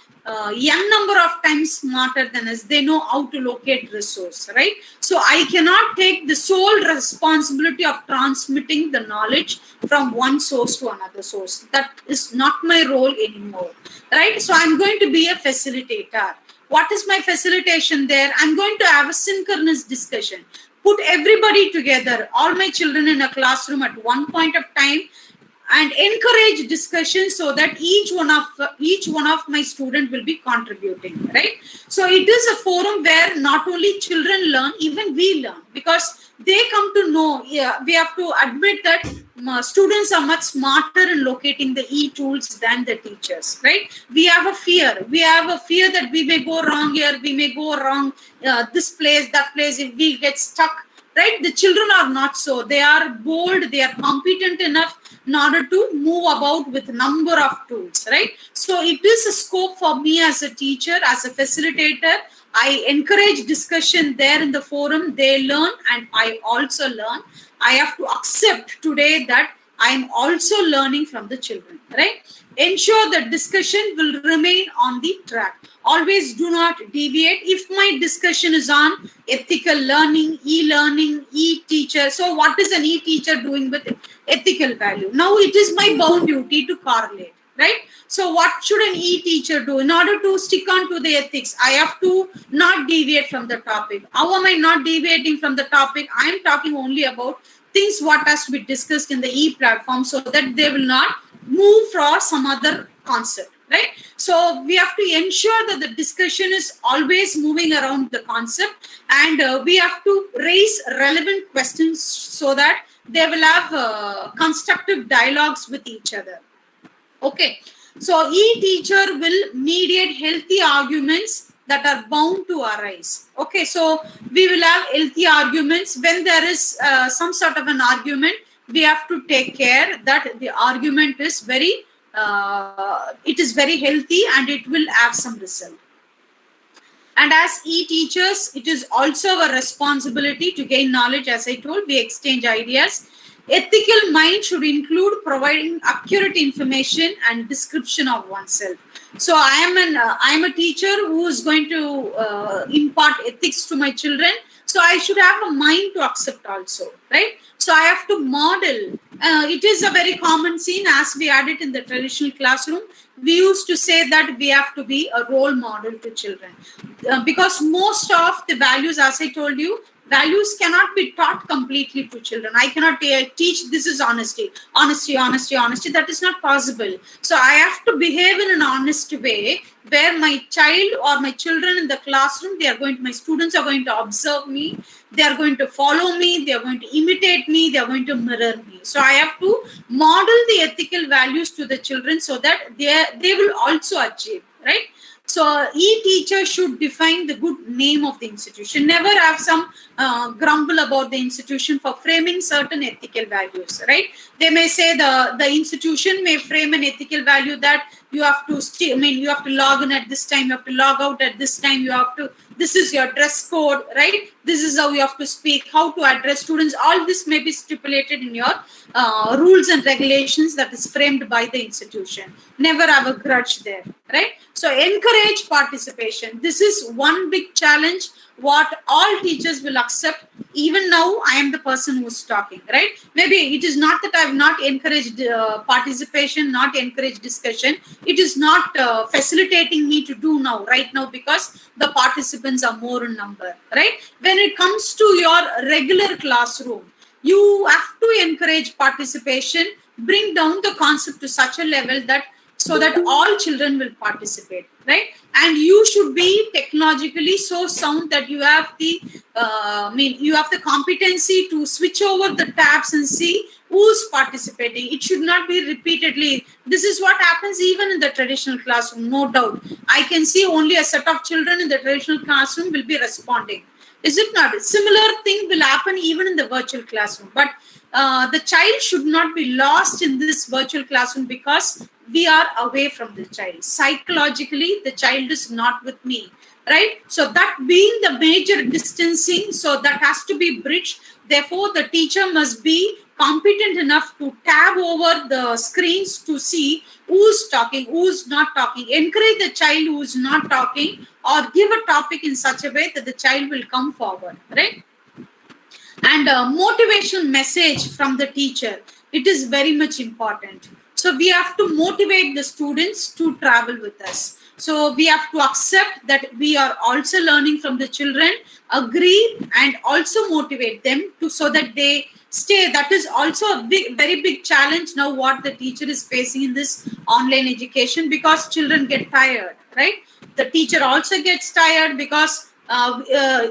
young number of times smarter than us. They know how to locate resource, right? So I cannot take the sole responsibility of transmitting the knowledge from one source to another source. That is not my role anymore, right? So I'm going to be a facilitator. What is my facilitation there? I'm going to have a synchronous discussion. Put everybody together, all my children in a classroom at one point of time, and encourage discussion, so that each one of my student will be contributing, right? So it is a forum where not only children learn, even we learn, because they come to know. We have to admit that students are much smarter in locating the e-tools than the teachers, right? We have a fear that we may go wrong here, we may go wrong this place, that place, if we get stuck, right? The children are not so. They are bold, they are competent enough in order to move about with number of tools, right? So it is a scope for me as a teacher, as a facilitator. I encourage discussion there in the forum. They learn and I also learn. I have to accept today that I am also learning from the children, right? Ensure that discussion will remain on the track. Always do not deviate. If my discussion is on ethical learning, e-learning, e-teacher, so what is an e-teacher doing with ethical value? Now it is my bound duty to correlate, right? So what should an e-teacher do? In order to stick on to the ethics, I have to not deviate from the topic. How am I not deviating from the topic? I am talking only about things what has to be discussed in the e-platform, so that they will not move for some other concept, right? So we have to ensure that the discussion is always moving around the concept, and we have to raise relevant questions so that they will have constructive dialogues with each other. Okay, so e-teacher will mediate healthy arguments that are bound to arise. Okay, so we will have healthy arguments. When there is some sort of an argument, we have to take care that the argument is it is very healthy and it will have some result. And as e-teachers, it is also our responsibility to gain knowledge. As I told, we exchange ideas. Ethical mind should include providing accurate information and description of oneself. So I am a teacher who is going to impart ethics to my children. So I should have a mind to accept also, right? So I have to model. It is a very common scene as we had it in the traditional classroom. We used to say that we have to be a role model to children, because most of the values, as I told you, values cannot be taught completely to children. I cannot teach this is honesty. That is not possible. So I have to behave in an honest way where my child or my children in the classroom, my students are going to observe me, they are going to follow me, they are going to imitate me, they are going to mirror me. So I have to model the ethical values to the children so that they will also achieve, right? So e-teacher should define the good name of the institution. Never have some grumble about the institution for framing certain ethical values, right? They may say the institution may frame an ethical value that you have to you have to log in at this time, you have to log out at this time, this is your dress code, right? This is how you have to speak, how to address students. All this may be stipulated in your rules and regulations that is framed by the institution. Never have a grudge there, right? So encourage participation. This is one big challenge what all teachers will accept. Even now, I am the person who's talking, right? Maybe it is not that I have not encouraged participation, not encouraged discussion. It is not facilitating me to do right now, because the participants are more in number, right? When it comes to your regular classroom, you have to encourage participation, bring down the concept to such a level that so that all children will participate, right? And you should be technologically so sound that you have the you have the competency to switch over the tabs and see who's participating. It should not be repeatedly. This is what happens even in the traditional classroom, no doubt. I can see only a set of children in the traditional classroom will be responding. Is it not? Similar thing will happen even in the virtual classroom. But the child should not be lost in this virtual classroom because we are away from the child. Psychologically, the child is not with me, right? So that being the major distancing, so that has to be bridged. Therefore, the teacher must be competent enough to tab over the screens to see who's talking, who's not talking. Encourage the child who is not talking, or give a topic in such a way that the child will come forward, right? And a motivation message from the teacher, it is very much important. So we have to motivate the students to travel with us. So we have to accept that we are also learning from the children, agree, and also motivate them to so that they stay. That is also a very big challenge now what the teacher is facing in this online education, because children get tired, right? The teacher also gets tired because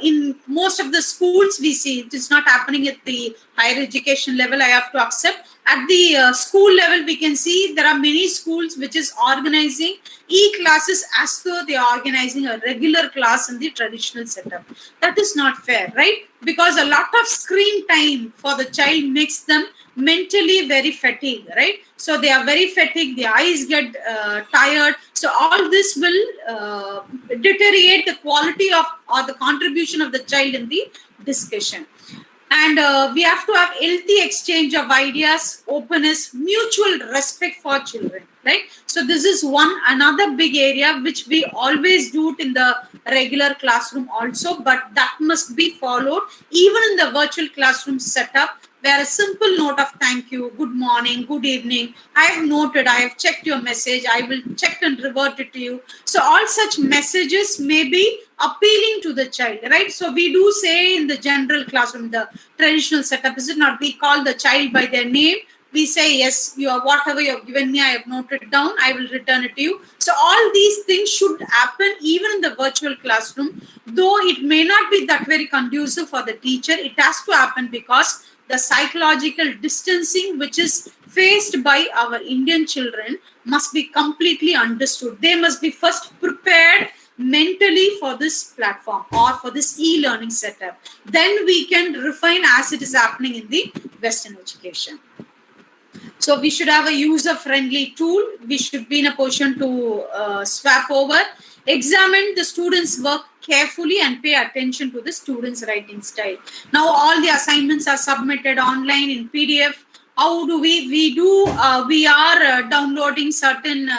in most of the schools we see it is not happening at the higher education level. I have to accept. At the school level, we can see there are many schools which is organizing e-classes as though they are organizing a regular class in the traditional setup. That is not fair, right? Because a lot of screen time for the child makes them mentally very fatigued, right? So they are very fatigued, the eyes get tired. So all this will deteriorate the quality of or the contribution of the child in the discussion. And we have to have healthy exchange of ideas, openness, mutual respect for children, right? So this is another big area which we always do it in the regular classroom also, but that must be followed even in the virtual classroom setup, where a simple note of thank you, good morning, good evening, I have noted, I have checked your message, I will check and revert it to you. So all such messages may be appealing to the child, right? So we do say in the general classroom, the traditional setup, is it not? We call the child by their name. We say, yes, whatever you have given me, I have noted down, I will return it to you. So all these things should happen even in the virtual classroom. Though it may not be that very conducive for the teacher, it has to happen because the psychological distancing which is faced by our Indian children must be completely understood. They must be first prepared mentally for this platform or for this e-learning setup, then we can refine as it is happening in the Western education. So we should have a user-friendly tool. We should be in a position to swap over, examine the students' work carefully and pay attention to the students' writing style. Now all the assignments are submitted online in PDF. How do we are downloading certain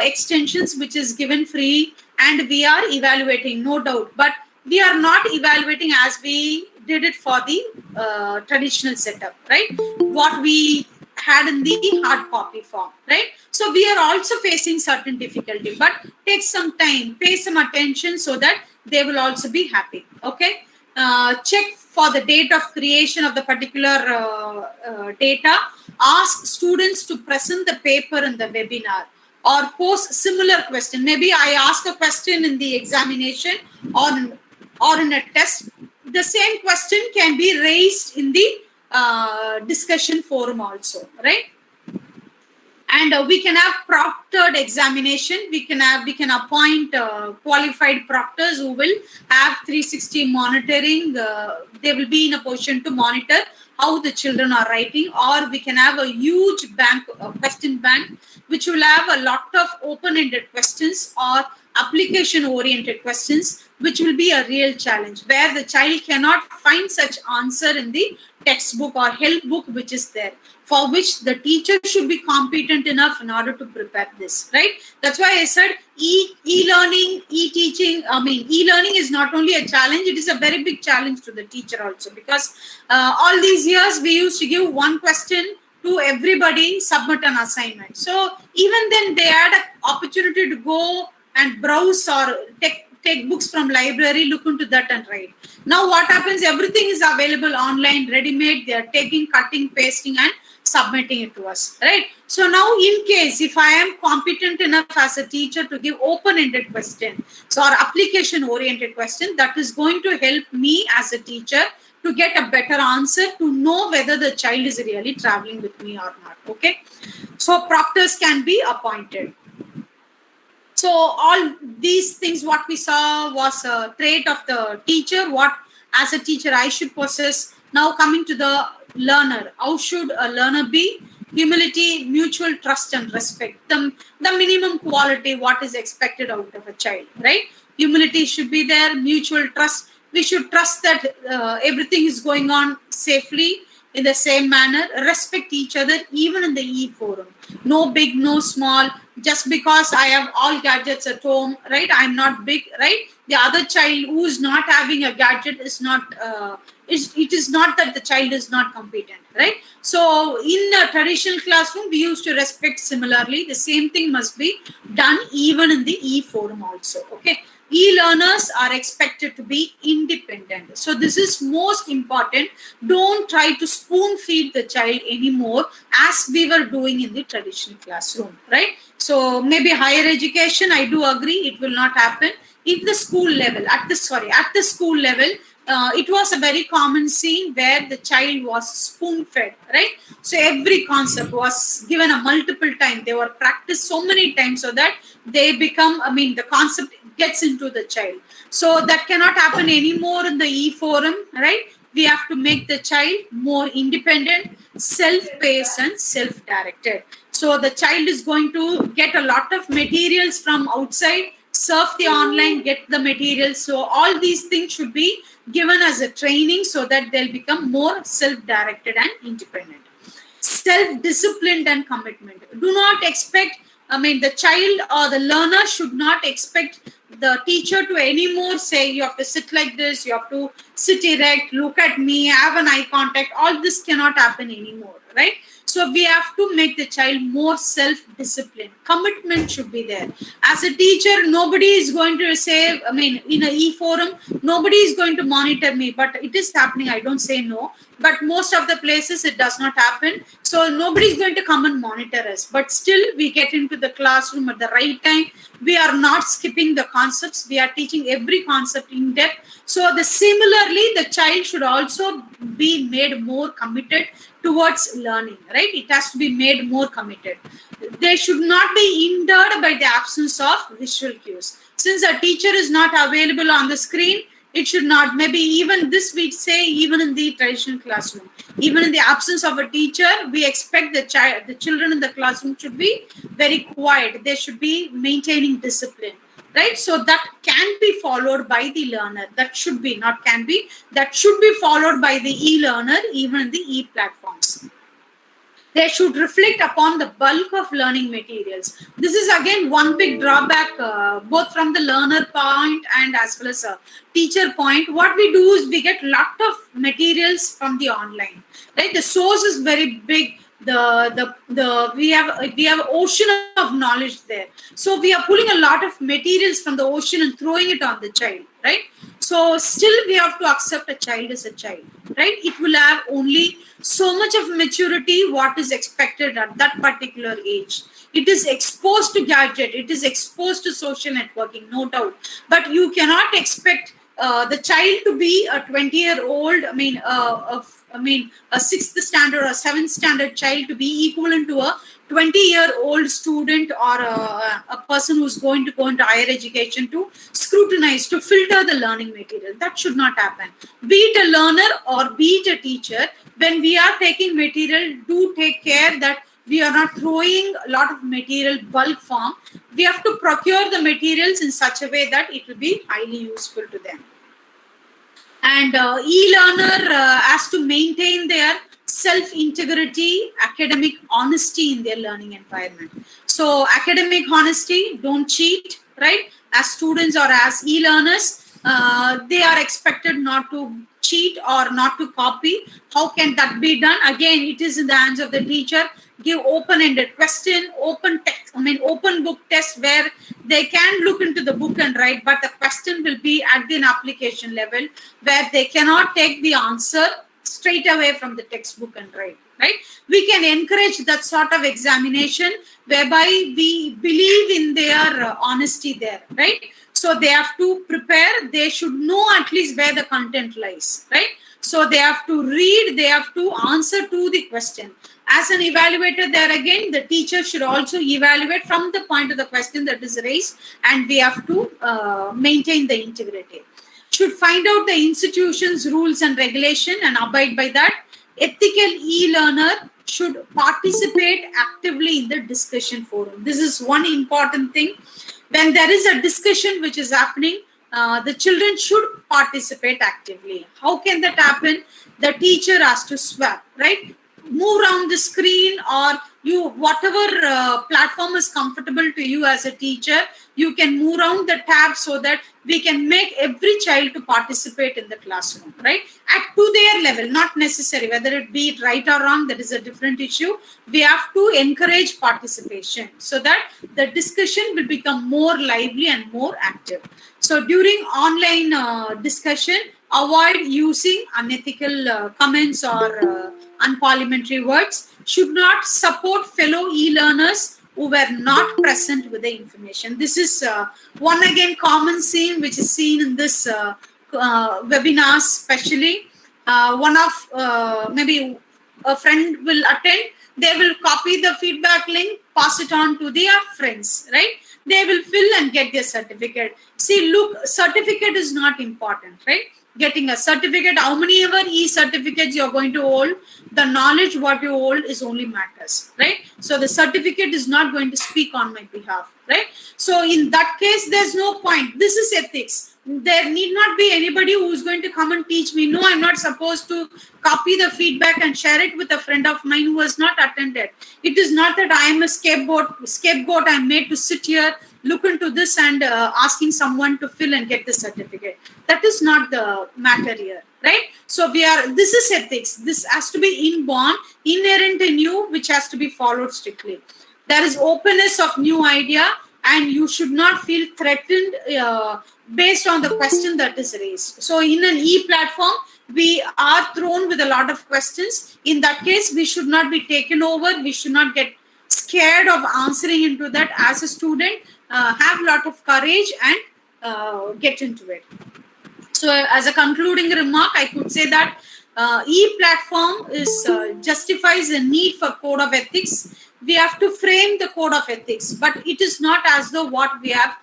extensions which is given free, and we are evaluating, no doubt. But we are not evaluating as we did it for the traditional setup, right? What we had in the hard copy form, right? So we are also facing certain difficulty, but take some time, pay some attention so that they will also be happy. Okay. Check for the date of creation of the particular data. Ask students to present the paper in the webinar or pose similar question. Maybe I ask a question in the examination or in a test. The same question can be raised in the discussion forum also, right? And we can have proctored examination. We can appoint qualified proctors who will have 360 monitoring. They will be in a position to monitor how the children are writing, or we can have a huge bank, question bank, which will have a lot of open-ended questions or application-oriented questions, which will be a real challenge, where the child cannot find such answer in the textbook or help book which is there, for which the teacher should be competent enough in order to prepare this, right? That's why I said e-learning, e-teaching, e-learning is not only a challenge, it is a very big challenge to the teacher also, because all these years we used to give one question to everybody, submit an assignment. So even then they had an opportunity to go and browse or take books from library, look into that and write. Now what happens, everything is available online, ready-made. They are taking, cutting, pasting and submitting it to us, right? So now in case if I am competent enough as a teacher to give open-ended question, so or application-oriented question, that is going to help me as a teacher to get a better answer, to know whether the child is really traveling with me or not, okay? So proctors can be appointed. So all these things, what we saw was a trait of the teacher, what as a teacher I should possess. Now coming to the learner, how should a learner be? Humility, mutual trust and respect, the minimum quality what is expected out of a child, right? Humility should be there, mutual trust. We should trust that everything is going on safely in the same manner. Respect each other even in the e-forum. No big, no small. Just because I have all gadgets at home, right? I'm not big, right? The other child who is not having a gadget is not, it is not that the child is not competent, right? So in a traditional classroom, we used to respect similarly. The same thing must be done even in the e-forum also, okay? E-learners are expected to be independent. So this is most important. Don't try to spoon feed the child anymore as we were doing in the traditional classroom, right? So maybe higher education, I do agree, it will not happen. In the school level, at the school level, it was a very common scene where the child was spoon fed, right? So every concept was given a multiple time. They were practiced so many times so that they become, the concept gets into the child. So that cannot happen anymore in the e-forum, right? We have to make the child more independent, self-paced and self-directed. So the child is going to get a lot of materials from outside, surf the online, get the materials. So all these things should be given as a training so that they'll become more self-directed and independent. Self-disciplined and commitment. Do not expect, the child or the learner should not expect the teacher to anymore say, you have to sit like this, you have to sit erect, look at me, have an eye contact. All this cannot happen anymore, right? So we have to make the child more self-disciplined. Commitment should be there. As a teacher, nobody is going to say, in an e-forum, nobody is going to monitor me, but it is happening. I don't say no, but most of the places it does not happen. So nobody is going to come and monitor us, but still we get into the classroom at the right time. We are not skipping the concepts. We are teaching every concept in depth. So similarly, the child should also be made more committed towards learning, right? It has to be made more committed. They should not be hindered by the absence of visual cues. Since a teacher is not available on the screen, it should not, maybe even this we say, even in the traditional classroom, even in the absence of a teacher, we expect the children in the classroom should be very quiet. They should be maintaining discipline, right? So that can be followed by the learner. That should be, not can be, that should be followed by the e-learner, even in the e-platforms. They should reflect upon the bulk of learning materials. This is again one big drawback, both from the learner point and as well as a teacher point. What we do is we get lot of materials from the online, right? The source is very big. We have ocean of knowledge there. So we are pulling a lot of materials from the ocean and throwing it on the child, right? So still we have to accept a child as a child, right? It will have only so much of maturity what is expected at that particular age. It is exposed to gadget, it is exposed to social networking, no doubt. But you cannot expect the child to be a 20-year-old, a 6th standard or 7th standard child to be equivalent to a 20-year-old student or a person who's going to go into higher education to scrutinize, to filter the learning material. That should not happen. Be it a learner or be it a teacher, when we are taking material, do take care that we are not throwing a lot of material bulk form. We have to procure the materials in such a way that it will be highly useful to them. And e-learner has to maintain their self-integrity, academic honesty in their learning environment. So academic honesty, don't cheat, right? As students or as e-learners, they are expected not to cheat or not to copy. How can that be done? Again, it is in the hands of the teacher. Give open-ended question, open book test where they can look into the book and write, but the question will be at the application level where they cannot take the answer straight away from the textbook and write, right? We can encourage that sort of examination whereby we believe in their honesty there, right? So they have to prepare, they should know at least where the content lies, right? So they have to read, they have to answer to the question. As an evaluator, there again, the teacher should also evaluate from the point of the question that is raised, and we have to maintain the integrity. Should find out the institution's rules and regulation and abide by that. Ethical e-learner should participate actively in the discussion forum. This is one important thing. When there is a discussion which is happening, the children should participate actively. How can that happen? The teacher has to swap, right? Move around the screen, or you, whatever platform is comfortable to you as a teacher, you can move around the tab so that we can make every child to participate in the classroom, right? To their level, not necessary, whether it be right or wrong, that is a different issue. We have to encourage participation so that the discussion will become more lively and more active. So during online discussion, avoid using unethical comments or unparliamentary words. Should not support fellow e-learners who were not present with the information. This is one again common scene which is seen in this webinars, especially. One of maybe a friend will attend, they will copy the feedback link, pass it on to their friends, right? They will fill and get their certificate. See, look, certificate is not important, right? Getting a certificate, how many ever e-certificates you're going to hold, the knowledge what you hold is only matters, right? So the certificate is not going to speak on my behalf, right? So in that case, there's no point. This is ethics. There need not be anybody who's going to come and teach me. No, I'm not supposed to copy the feedback and share it with a friend of mine who has not attended. It is not that I am a scapegoat I'm made to sit here, look into this and asking someone to fill and get the certificate. That is not the matter here, right? So this is ethics. This has to be inborn, inherent in you, which has to be followed strictly. There is openness of new idea, and you should not feel threatened based on the question that is raised. So in an e-platform, we are thrown with a lot of questions. In that case, we should not be taken over. We should not get scared of answering into that as a student. Have a lot of courage and get into it. So as a concluding remark, I could say that e-platform is justifies the need for code of ethics. We have to frame the code of ethics, but it is not as though what we have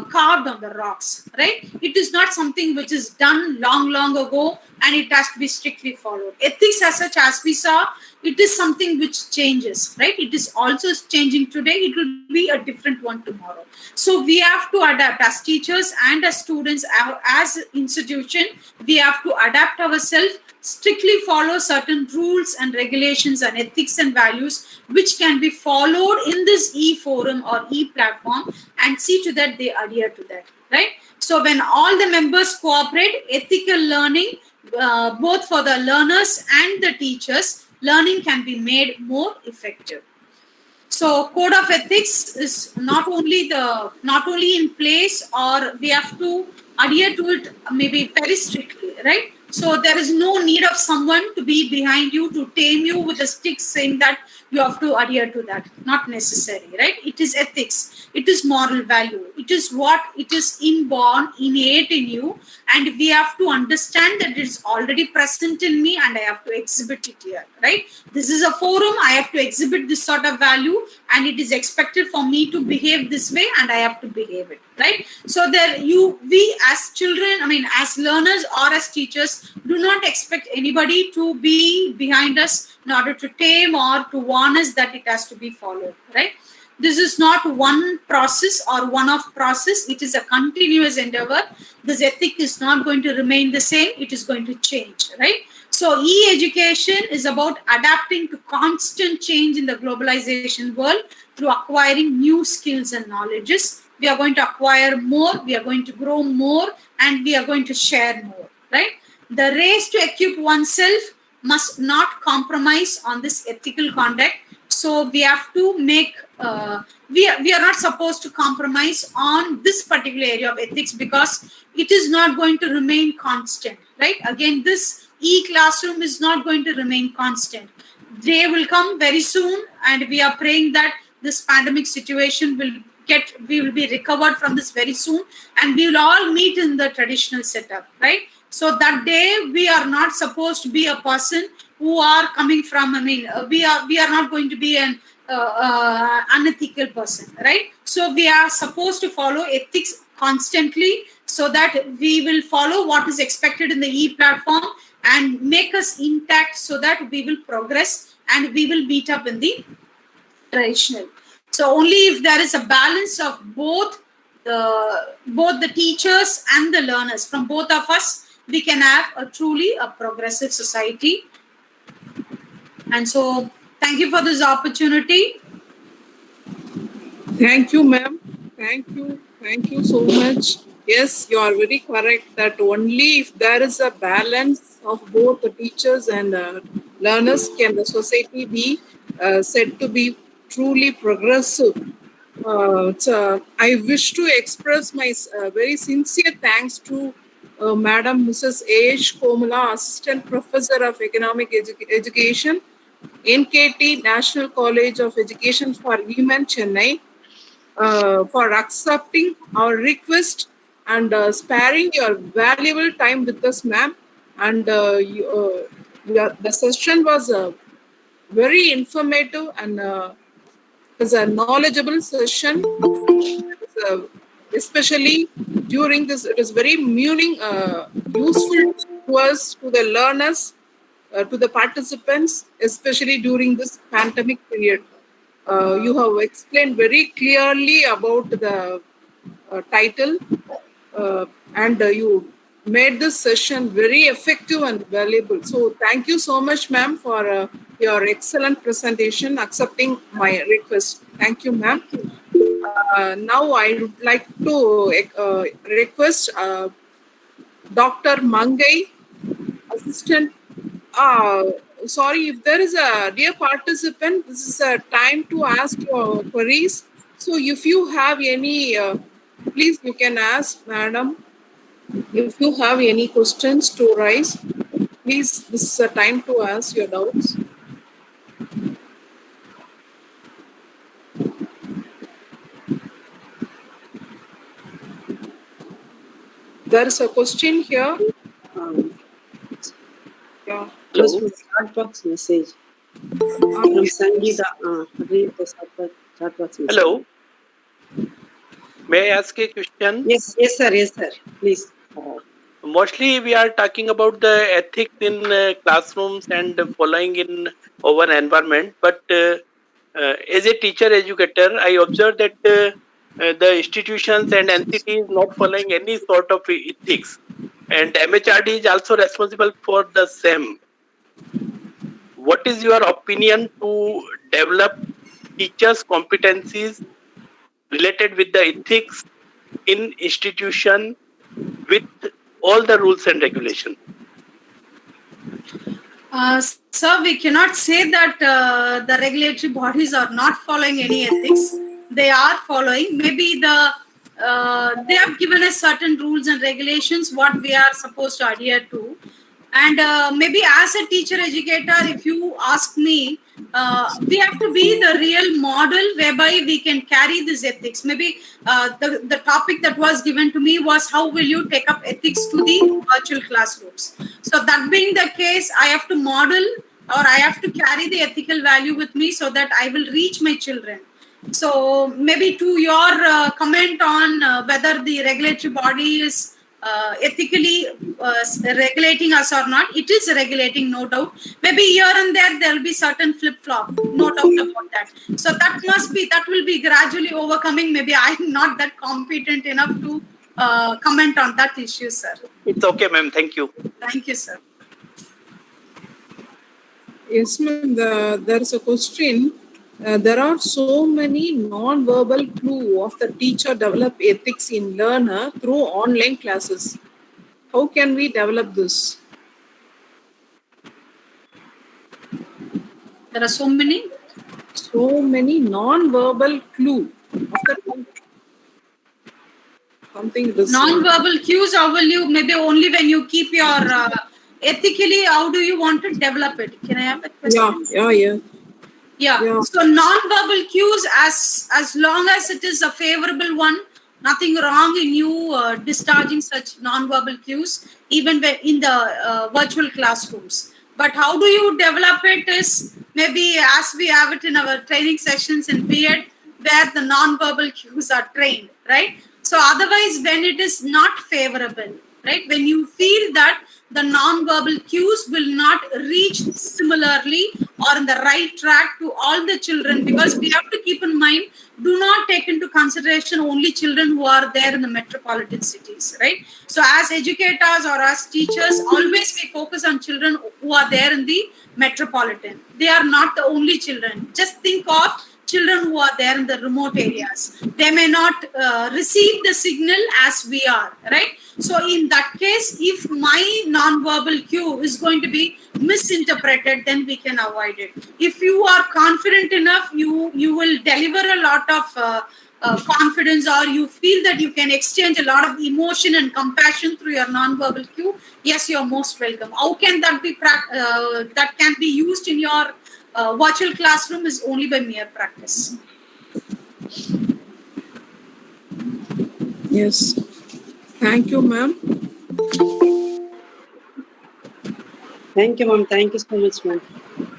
carved on the rocks, right? It is not something which is done long ago and it has to be strictly followed. Ethics as such, as we saw, it is something which changes, right? It is also changing today, it will be a different one tomorrow. So we have to adapt as teachers and as students, as institution. We have to adapt ourselves, strictly follow certain rules and regulations and ethics and values which can be followed in this e-forum or e-platform, and see to that they adhere to that, right? So when all the members cooperate, ethical learning, both for the learners and the teachers, learning can be made more effective. So code of ethics is not only in place, or we have to adhere to it maybe very strictly, right? So there is no need of someone to be behind you to tame you with a stick saying that you have to adhere to that. Not necessary, right? It is ethics, it is moral value, it is what it is inborn, innate in you, and we have to understand that it is already present in me and I have to exhibit it here, right? This is a forum, I have to exhibit this sort of value, and it is expected for me to behave this way and I have to behave it, right? So there we as children, I mean as learners or as teachers, do not expect anybody to be behind us in order to tame or to warn us that it has to be followed, right? This is not one process or one-off process, it is a continuous endeavor. This ethic is not going to remain the same, it is going to change, right? So e-education is about adapting to constant change in the globalization world through acquiring new skills and knowledges. We are going to acquire more, we are going to grow more, and we are going to share more, right? The race to equip oneself must not compromise on this ethical conduct. So we have to make, we are not supposed to compromise on this particular area of ethics, because it is not going to remain constant, right? Again, this e-classroom is not going to remain constant. They will come very soon, and we are praying that this pandemic situation we will be recovered from this very soon, and we will all meet in the traditional setup, right? So that day we are not supposed to be a person who are coming from, I mean, we are not going to be an unethical person, right? So we are supposed to follow ethics constantly, so that we will follow what is expected in the e-platform and make us intact, so that we will progress and we will meet up in the traditional. So only if there is a balance of both the teachers and the learners, from both of us, we can have a truly a progressive society. And so thank you for this opportunity. Thank you, ma'am. Thank you. Thank you so much. Yes, you are very correct that only if there is a balance of both the teachers and learners can the society be said to be truly progressive. I wish to express my very sincere thanks to Madam Mrs. A.H. Komala, Assistant Professor of Economic Education, NKT National College of Education for Women, Chennai, for accepting our request and sparing your valuable time with us, ma'am. And the session was very informative and was a knowledgeable session. Uh, Especially during this, it is very useful to us, to the learners, to the participants, especially during this pandemic period. You have explained very clearly about the title, and you made this session very effective and valuable. So thank you so much, ma'am, for your excellent presentation, accepting my request. Thank you, ma'am. Now I would like to request Dr. Mangai, assistant. Sorry, if there is a dear participant, this is a time to ask your queries. So if you have any, please you can ask, madam. If you have any questions to raise, please, this is a time to ask your doubts. There is a question here. Yeah. was from chat box message. From Sangeeta. Read the chat box message. Hello. May I ask a question? Yes, sir. Yes, sir. Please. Mostly we are talking about the ethics in classrooms and following in our environment. But as a teacher educator, I observe that the institutions and entities not following any sort of ethics, and MHRD is also responsible for the same. What is your opinion to develop teachers' competencies related with the ethics in institution with all the rules and regulations? Sir, we cannot say that the regulatory bodies are not following any ethics. They are following. Maybe they have given us certain rules and regulations what we are supposed to adhere to. And maybe as a teacher educator, if you ask me, we have to be the real model whereby we can carry this ethics. Maybe the topic that was given to me was how will you take up ethics to the virtual classrooms. So that being the case, I have to model or I have to carry the ethical value with me so that I will reach my children. So maybe to your comment on whether the regulatory body is ethically regulating us or not, it is regulating, no doubt. Maybe here and there will be certain flip-flop, no doubt about that. So that will be gradually overcoming. Maybe I'm not that competent enough to comment on that issue, sir. It's okay, ma'am. Thank you. Thank you, sir. Yes, ma'am. There is a question. There are so many non-verbal clues of the teacher develop ethics in learner through online classes. How can we develop this? There are so many non-verbal clues of the something. Non-verbal cues. How will you? Maybe only when you keep your ethically. How do you want to develop it? Can I have a question? Yeah. So non-verbal cues, as long as it is a favorable one, nothing wrong in you discharging such non-verbal cues, even in the virtual classrooms. But how do you develop it is maybe as we have it in our training sessions in B.Ed, where the non-verbal cues are trained, right? So otherwise, when it is not favorable, right? When you feel that the non-verbal cues will not reach similarly or in the right track to all the children, because we have to keep in mind, do not take into consideration only children who are there in the metropolitan cities, right? So as educators or as teachers, always we focus on children who are there in the metropolitan. They are not the only children. Just think of children who are there in the remote areas. They may not receive the signal as we are, right? So in that case, if my non-verbal cue is going to be misinterpreted, then we can avoid it. If you are confident enough, you will deliver a lot of confidence, or you feel that you can exchange a lot of emotion and compassion through your non-verbal cue. Yes, you're most welcome. How can that be that can be used in your virtual classroom is only by mere practice. Yes. Thank you, ma'am. Thank you, ma'am. Thank you so much, ma'am.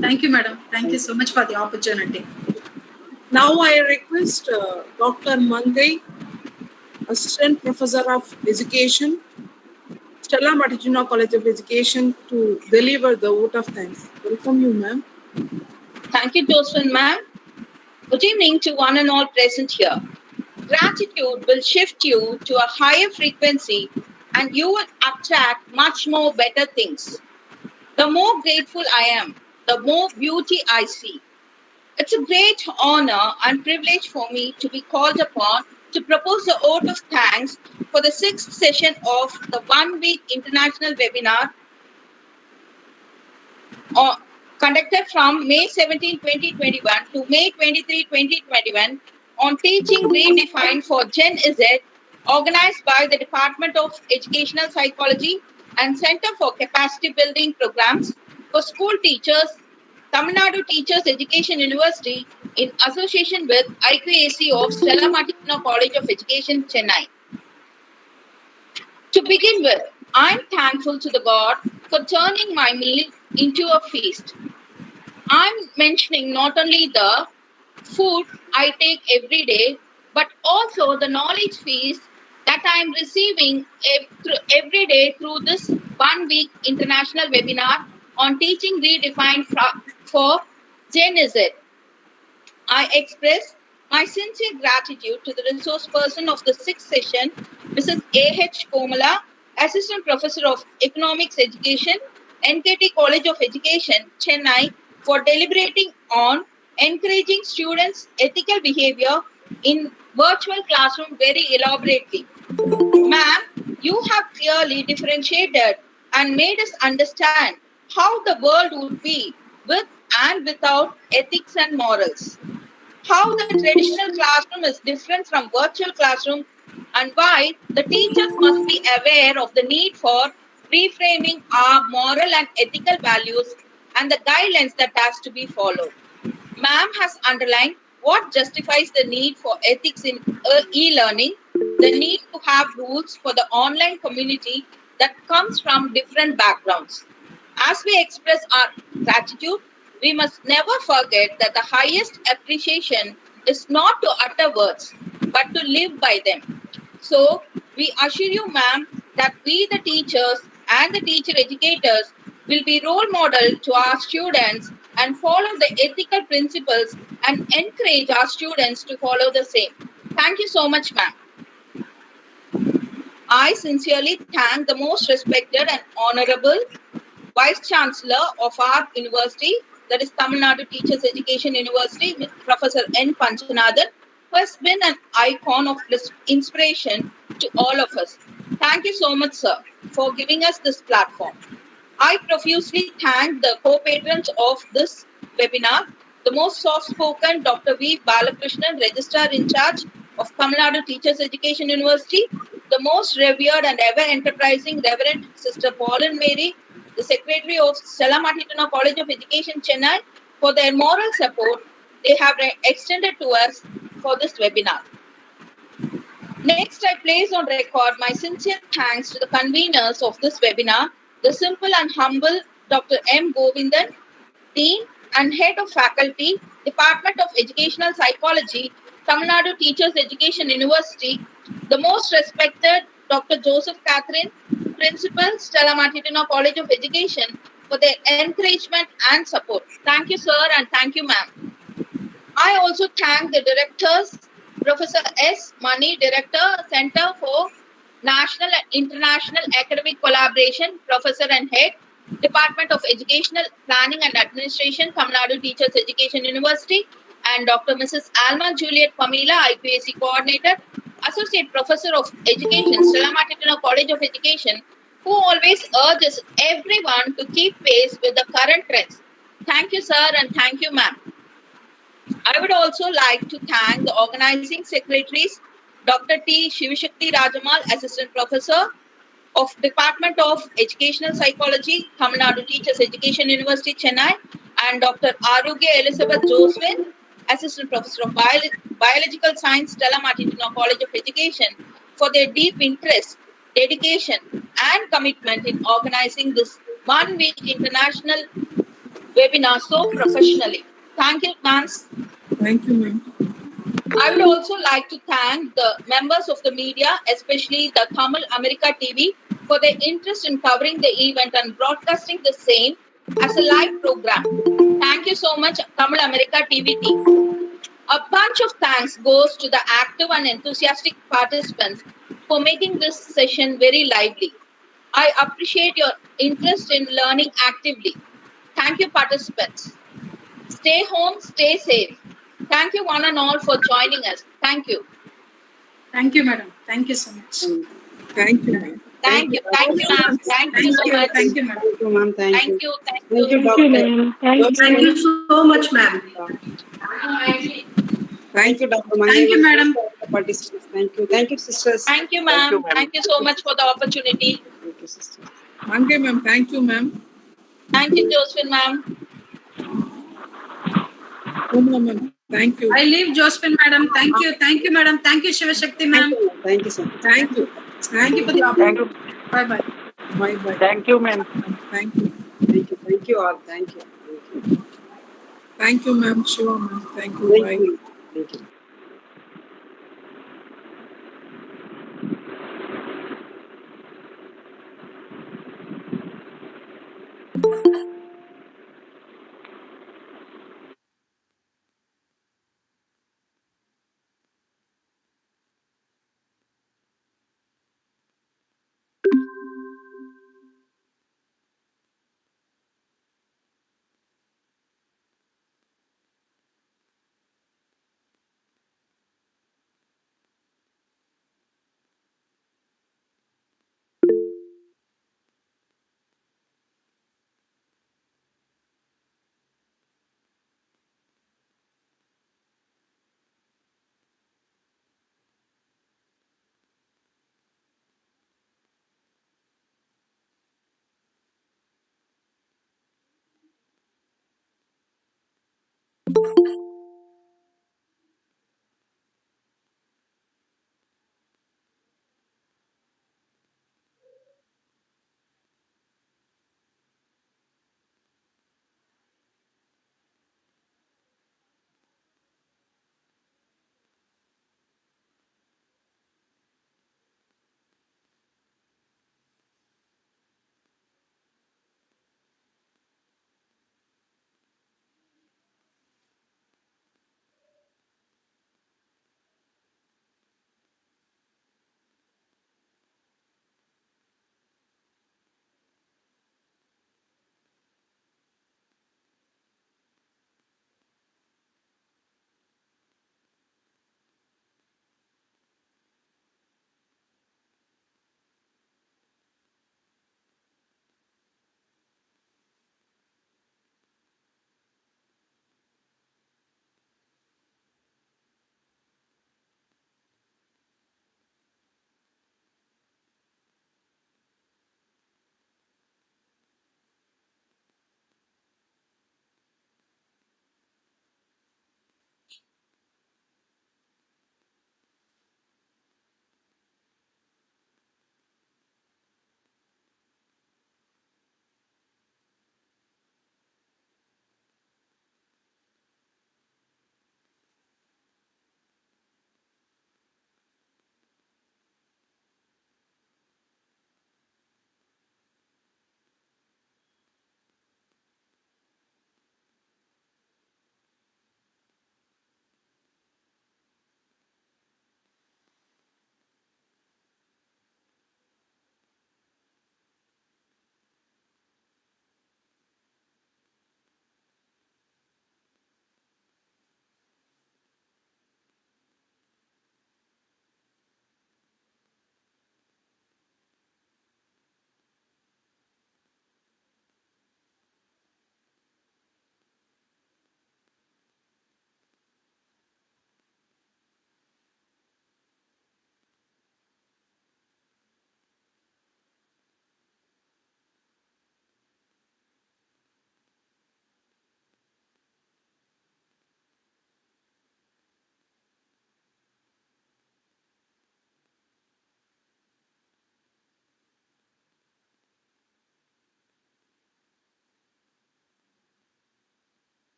Thank you, madam. Thank you so much for the opportunity. Now I request Dr. Mangai, Assistant Professor of Education, Stella Maticino College of Education, to deliver the vote of thanks. Welcome you, ma'am. Thank you, Josephine, ma'am. Good evening to one and all present here. Gratitude will shift you to a higher frequency and you will attract much more better things. The more grateful I am, the more beauty I see. It's a great honor and privilege for me to be called upon to propose a vote of thanks for the 6th session of the 1-week international webinar conducted from May 17, 2021 to May 23, 2021 on Teaching Redefined for Gen Z, organized by the Department of Educational Psychology and Center for Capacity Building Programs for School Teachers, Tamil Nadu Teachers Education University, in association with IQAC of Stella Maticino College of Education, Chennai. To begin with, I'm thankful to the God for turning my meal into a feast. I'm mentioning not only the food I take every day, but also the knowledge feast that I'm receiving every day through this 1 week international webinar on teaching redefined for Gen Z. I express my sincere gratitude to the resource person of the sixth session, Mrs. A.H. Komala, Assistant Professor of Economics Education, NKT College of Education, Chennai, for deliberating on encouraging students' ethical behavior in virtual classroom very elaborately. Ma'am, you have clearly differentiated and made us understand how the world would be with and without ethics and morals, how the traditional classroom is different from virtual classroom, and why the teachers must be aware of the need for reframing our moral and ethical values and the guidelines that has to be followed. Ma'am has underlined what justifies the need for ethics in e-learning, the need to have rules for the online community that comes from different backgrounds. As we express our gratitude, we must never forget that the highest appreciation is not to utter words, but to live by them. So, we assure you, ma'am, that we, the teachers and the teacher educators, will be role model to our students and follow the ethical principles and encourage our students to follow the same. Thank you so much, ma'am. I sincerely thank the most respected and honorable Vice Chancellor of our university, that is Tamil Nadu Teachers Education University, Professor N. Panchanathan, who has been an icon of inspiration to all of us. Thank you so much, sir, for giving us this platform. I profusely thank the co-patrons of this webinar, the most soft-spoken Dr. V. Balakrishnan, Registrar in Charge of Tamil Nadu Teachers Education University, the most revered and ever-enterprising Reverend Sister Pauline Mary, the Secretary of Stella Matituna College of Education, Chennai, for their moral support they have extended to us for this webinar. Next, I place on record my sincere thanks to the conveners of this webinar, the simple and humble Dr. M. Govindan, Dean and Head of Faculty, Department of Educational Psychology, Tamil Nadu Teachers Education University, the most respected Dr. Joseph Catherine, Principal, Stella Matituna College of Education, for their encouragement and support. Thank you, sir, and thank you, ma'am. I also thank the directors, Professor S. Mani, Director, Center for National and International Academic Collaboration, Professor and Head, Department of Educational Planning and Administration, Tamil Nadu Teachers Education University, and Dr. Mrs. Alma Juliet Pamela, IPAC Coordinator, Associate Professor of Education, Stella Matituna College of Education, who always urges everyone to keep pace with the current trends. Thank you, sir, and thank you, ma'am. I would also like to thank the organizing secretaries, Dr. T. Shivashakti Rajamal, Assistant Professor of Department of Educational Psychology, Tamil Nadu Teachers Education University, Chennai, and Dr. Arugya Elizabeth Joswin, Assistant Professor of Biological Science, Stella Matituna College of Education, for their deep interest, dedication, and commitment in organizing this 1 week international webinar so professionally. Thank you, ma'am. Thank you, ma'am. I would also like to thank the members of the media, especially the Tamil America TV, for their interest in covering the event and broadcasting the same as a live program. Thank you so much, Tamil America TV team. A bunch of thanks goes to the active and enthusiastic participants for making this session very lively. I appreciate your interest in learning actively. Thank you, participants. Stay home, stay safe. Thank you one and all for joining us. Thank you. Thank you, madam. Thank you so much. Thank you, ma'am. Thank you, ma'am. Thank you so much. Thank you, madam. Thank you, ma'am. Thank Thank you. you. Thank Thank you, you. doctor. Thank you so much, ma'am. Thank you, Dr. Thank you, madam. Participants. Thank you. Thank you, sisters. Thank you, Thank you, ma'am. ma'am. Thank you so much for the opportunity. Thank you, sisters. Thank you, ma'am. Thank you, ma'am. Thank you, Josephine, ma'am. Uma, ma'am. Thank you. I leave Josephine, madam. Thank you. Thank you, madam. Thank you, Shivashakti, ma'am. Thank you so much. Thank you. Thank you for the opportunity. Bye-bye. Bye bye. Thank you, ma'am. Thank you. Thank you all. Thank you. Thank you. Thank you, ma'am. Sure, ma'am. Thank you. Thank Bye. you. Thank you.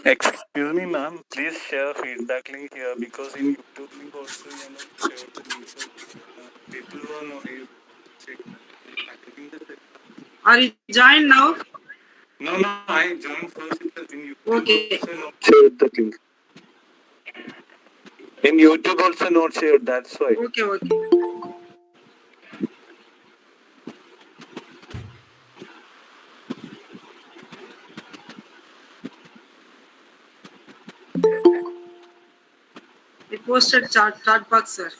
Excuse me, ma'am. Please share feedback link here because in YouTube link also you know share the link so people who are not able to check. Are you joined now? No, I joined first in YouTube Okay. also not shared the link. In YouTube also not shared. That's why. Okay. I posted chat box, sir.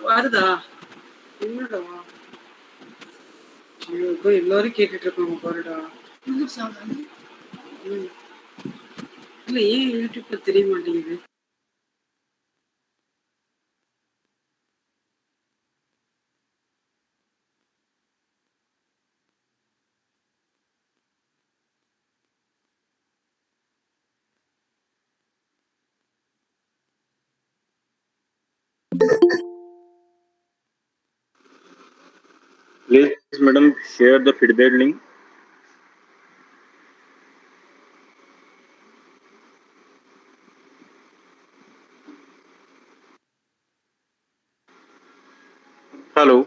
வருதா என்னடா ஐயோ எல்லாரும் கேட்டுட்டு இருக்காங்க பாருடா இல்ல ஏன் யூடியூப்ல தெரிய மாட்டேங்குது Please, madam, share the feedback link. Hello.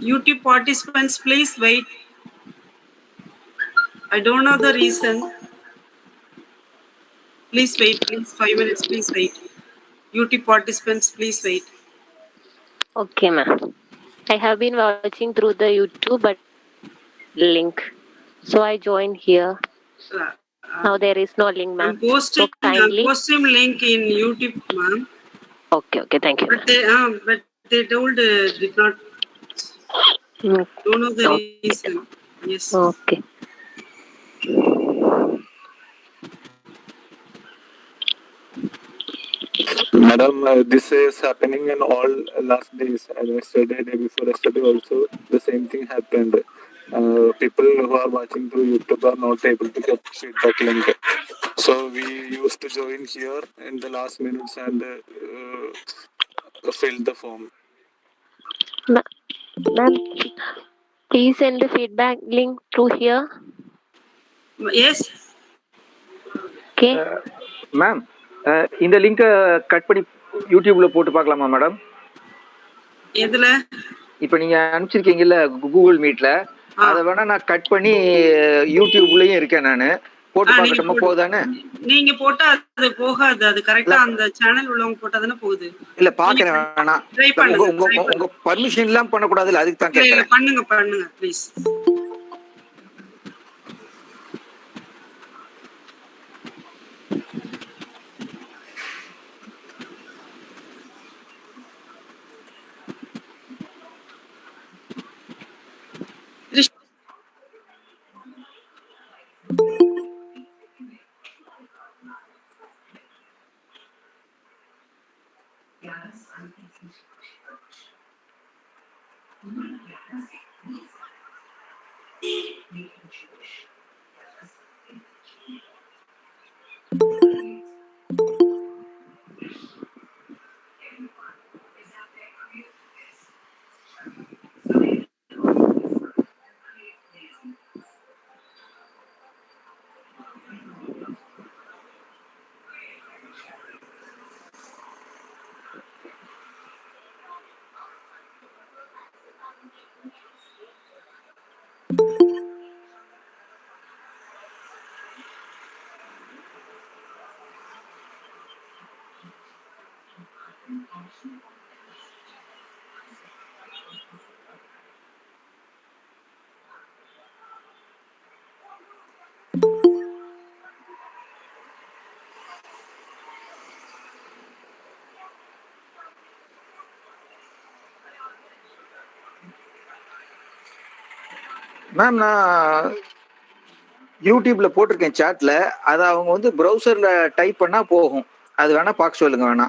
YouTube participants, please wait. I don't know the reason. Please wait, please. 5 minutes, please wait. YouTube participants, please wait. Okay, ma'am. I have been watching through the YouTube but link. So I joined here. Now there is no link, ma'am. So kindly. I'm posting link in YouTube, ma'am. Okay, thank you. But they told did not. Don't know the reason. Yes. Okay. Madam, this is happening in all last days. Yesterday, day before yesterday also, the same thing happened. People who are watching through YouTube are not able to get feedback link. So we used to join here in the last minutes and fill the form. Ma'am, please send the feedback link through here. Yes. Okay. Ma'am இந்த லிங்கை cut பண்ணி யூடியூப்ல போட்டு பார்க்கலாமா madam? எதுல? இப்போ நீங்க அனுப்பிச்சிருக்கீங்கல்ல Google மீட்ல, அதை வேணா நான் கட் பண்ணி யூடியூப்லயும் இருக்கேன், நான் போட்டு பார்க்கட்டுமா போகுதானே? நீங்க போட்டா அது போகாது. அது கரெக்டா அந்த சேனல் உள்ளவங்க போட்டா தானே போகுது. இல்ல பாக்குறேன் வேணாம். ட்ரை பண்ணுங்க. உங்க பர்மிஷன் இல்லாம பண்ணக்கூடாதுல்ல, அதுக்கு தான் இல்ல கேட்கறேன். பண்ணுங்க ப்ளீஸ். மேம் நான் யூடியூப்ல போட்டிருக்கேன் சாட்ல. அதை அவங்க வந்து ப்ரௌசர்ல டைப் பண்ணா போகும். அது வேணா பார்க்க சொல்லுங்க வேணா.